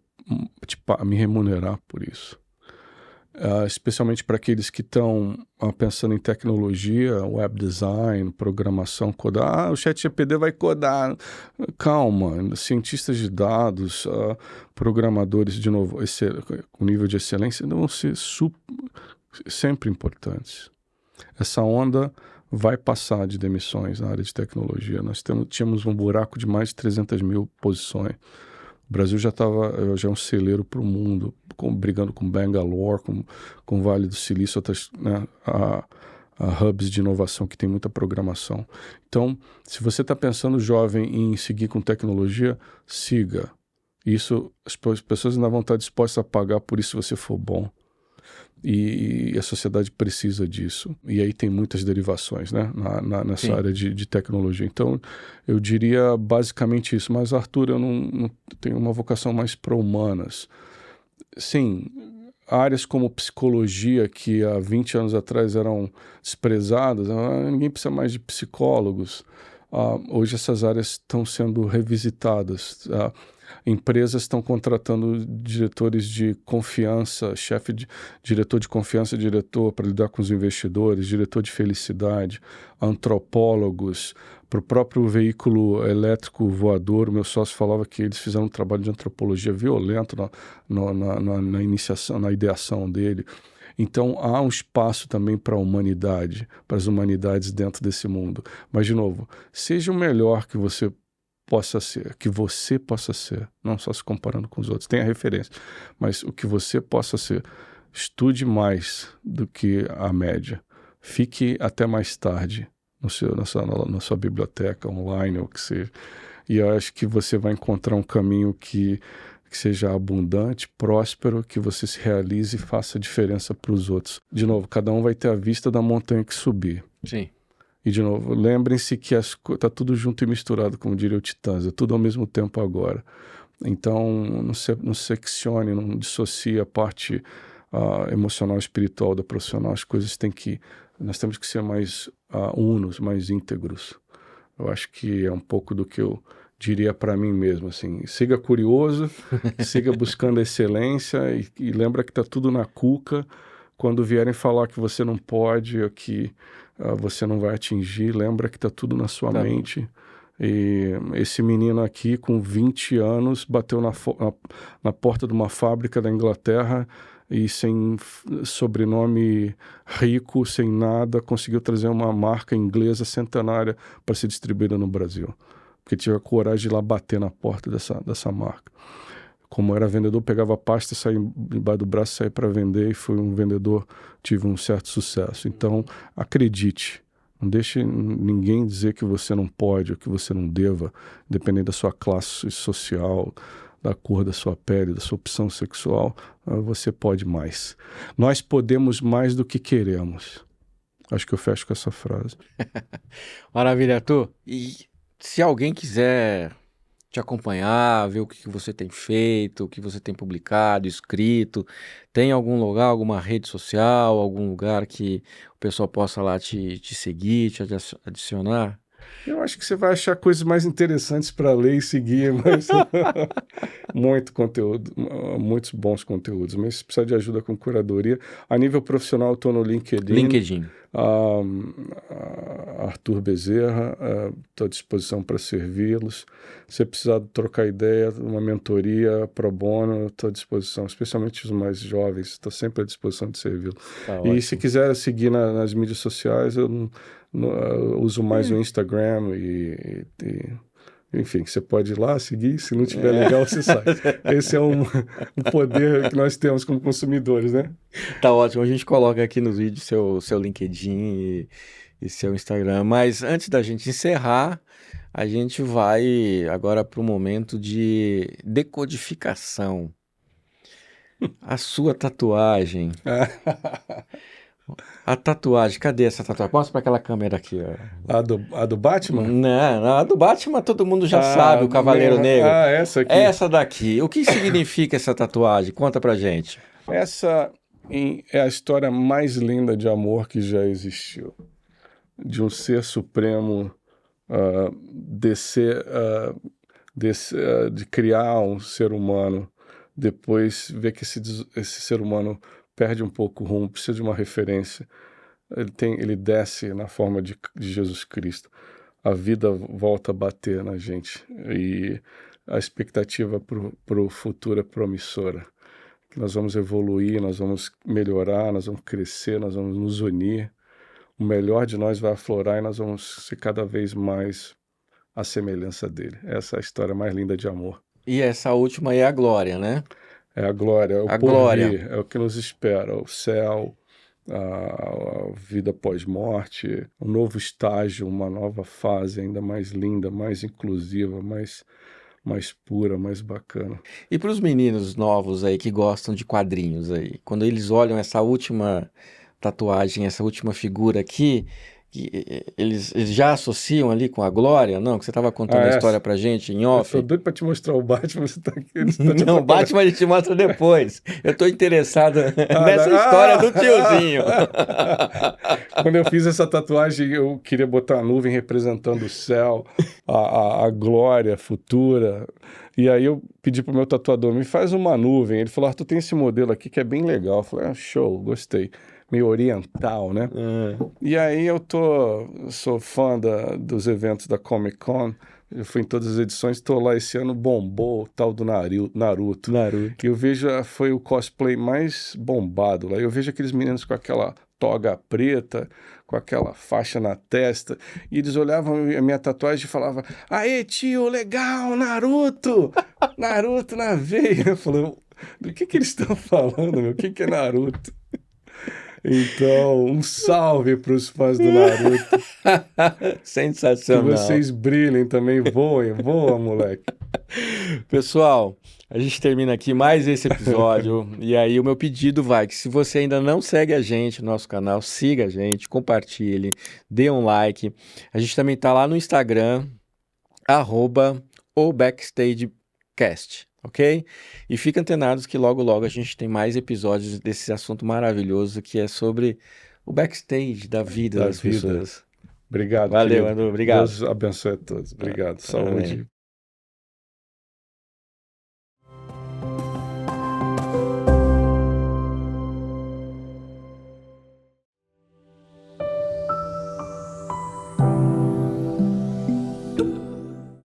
me remunerar por isso. Especialmente para aqueles que estão pensando em tecnologia, web design, programação, codar. O ChatGPT vai codar. Calma, cientistas de dados, programadores, de novo, com nível de excelência, não vão ser sempre importantes. Essa onda vai passar de demissões na área de tecnologia. Nós tínhamos um buraco de mais de 300 mil posições. O Brasil já é um celeiro para o mundo, brigando com Bangalore, com o Vale do Silício, outras, né, a hubs de inovação que tem muita programação. Então, se você está pensando jovem em seguir com tecnologia, siga. Isso, as pessoas ainda vão estar dispostas a pagar por isso se você for bom. E a sociedade precisa disso. E aí tem muitas derivações, né, nessa área de tecnologia. Então, eu diria basicamente isso. Mas, Arthur, eu não tenho uma vocação mais para humanas. Sim, áreas como psicologia, que há 20 anos atrás eram desprezadas, ninguém precisa mais de psicólogos. Hoje essas áreas estão sendo revisitadas. Empresas estão contratando diretores de confiança, diretor de confiança, diretor para lidar com os investidores, diretor de felicidade, antropólogos, para o próprio veículo elétrico voador. O meu sócio falava que eles fizeram um trabalho de antropologia violento na iniciação, na ideação dele. Então, há um espaço também para a humanidade, para as humanidades dentro desse mundo. Mas, de novo, seja o melhor que você possa ser, não só se comparando com os outros, tem a referência, mas o que você possa ser. Estude mais do que a média. Fique até mais tarde na sua biblioteca online, ou o que seja. E eu acho que você vai encontrar um caminho que seja abundante, próspero, que você se realize e faça diferença para os outros. De novo, cada um vai ter a vista da montanha que subir. Sim. E, de novo, lembrem-se que está tudo junto e misturado, como diria o Titãs, é tudo ao mesmo tempo agora. Então, não seccione, não dissocie a parte emocional e espiritual da profissional. Nós temos que ser mais unos, mais íntegros. Eu acho que é um pouco do que eu diria para mim mesmo, assim, siga curioso, siga buscando a excelência e lembra que está tudo na cuca. Quando vierem falar que você não pode ou que você não vai atingir, lembra que está tudo na sua mente. E esse menino aqui, com 20 anos, bateu na porta de uma fábrica da Inglaterra e sem sobrenome rico, sem nada, conseguiu trazer uma marca inglesa centenária para ser distribuída no Brasil. Porque tinha a coragem de ir lá bater na porta dessa marca. Como era vendedor, pegava a pasta, saía embaixo do braço, saía para vender, e foi um vendedor, tive um certo sucesso. Então, acredite, não deixe ninguém dizer que você não pode ou que você não deva, dependendo da sua classe social, da cor da sua pele, da sua opção sexual, você pode mais. Nós podemos mais do que queremos. Acho que eu fecho com essa frase. Maravilha, Arthur. E se alguém quiser te acompanhar, ver o que você tem feito, o que você tem publicado, escrito, tem algum lugar, alguma rede social, algum lugar que o pessoal possa lá te seguir, te adicionar? Eu acho que você vai achar coisas mais interessantes para ler e seguir, mas muito conteúdo, muitos bons conteúdos, mas se precisar de ajuda com curadoria. A nível profissional, eu estou no LinkedIn. Arthur Bezerra, estou à disposição para servi-los. Se precisar trocar ideia, uma mentoria pro bono, estou à disposição, especialmente os mais jovens, estou sempre à disposição de servi-los. E se quiser seguir nas mídias sociais, eu uso mais o Instagram enfim, você pode ir lá seguir, se não tiver legal, você sai. Esse é um poder que nós temos como consumidores, né? Tá ótimo, a gente coloca aqui nos vídeos seu LinkedIn e seu Instagram. Mas antes da gente encerrar, a gente vai agora para o momento de decodificação. A sua tatuagem. A tatuagem, cadê essa tatuagem? Mostra para aquela câmera aqui. A do Batman? Não, a do Batman todo mundo já sabe, o Cavaleiro Negro. Essa aqui. Essa daqui. O que significa essa tatuagem? Conta pra gente. Essa é a história mais linda de amor que já existiu. De um ser supremo de criar um ser humano, depois ver que esse ser humano perde um pouco o rumo, precisa de uma referência. Ele desce na forma de Jesus Cristo. A vida volta a bater na gente e a expectativa para o futuro é promissora. que nós vamos evoluir, nós vamos melhorar, nós vamos crescer, nós vamos nos unir. O melhor de nós vai aflorar e nós vamos ser cada vez mais à semelhança dele. Essa é a história mais linda de amor. E essa última é a glória, né? É a glória, é o A glória. porvir, é o que nos espera, o céu, a vida pós-morte, um novo estágio, uma nova fase ainda mais linda, mais inclusiva, mais pura, mais bacana. E para os meninos novos aí que gostam de quadrinhos aí, quando eles olham essa última tatuagem, essa última figura aqui, eles já associam ali com a glória? Não, que você estava contando a história pra gente em Eu off. tô doido pra te mostrar o Batman, você tá aqui. Não, Batman a gente mostra depois. Eu tô interessado nessa história do tiozinho. Quando eu fiz essa tatuagem, eu queria botar a nuvem representando o céu, a glória futura. E aí eu pedi pro meu tatuador, me faz uma nuvem. Ele falou, Arthur, tem esse modelo aqui que é bem legal. Eu falei, show, gostei. Meio oriental, né? E aí eu sou fã dos eventos da Comic Con. Eu fui em todas as edições, estou lá esse ano, bombou o tal do Naruto. E eu vejo, foi o cosplay mais bombado lá. Eu vejo aqueles meninos com aquela toga preta, com aquela faixa na testa, e eles olhavam a minha tatuagem e falavam, aê tio, legal, Naruto! Naruto na veia. Eu falei, do que eles estão falando, meu? O que é Naruto? Então, um salve para os fãs do Naruto. Sensacional. Que vocês brilhem também, voa, moleque. Pessoal, a gente termina aqui mais esse episódio. E aí o meu pedido vai que se você ainda não segue a gente no nosso canal, siga a gente, compartilhe, dê um like. A gente também tá lá no Instagram, @oBackstageCast. Ok? E fiquem antenados que logo a gente tem mais episódios desse assunto maravilhoso que é sobre o backstage da vida das pessoas. Obrigado, Valeu, querido. Andrew. Obrigado. Deus abençoe a todos. Obrigado. Saúde. Amém.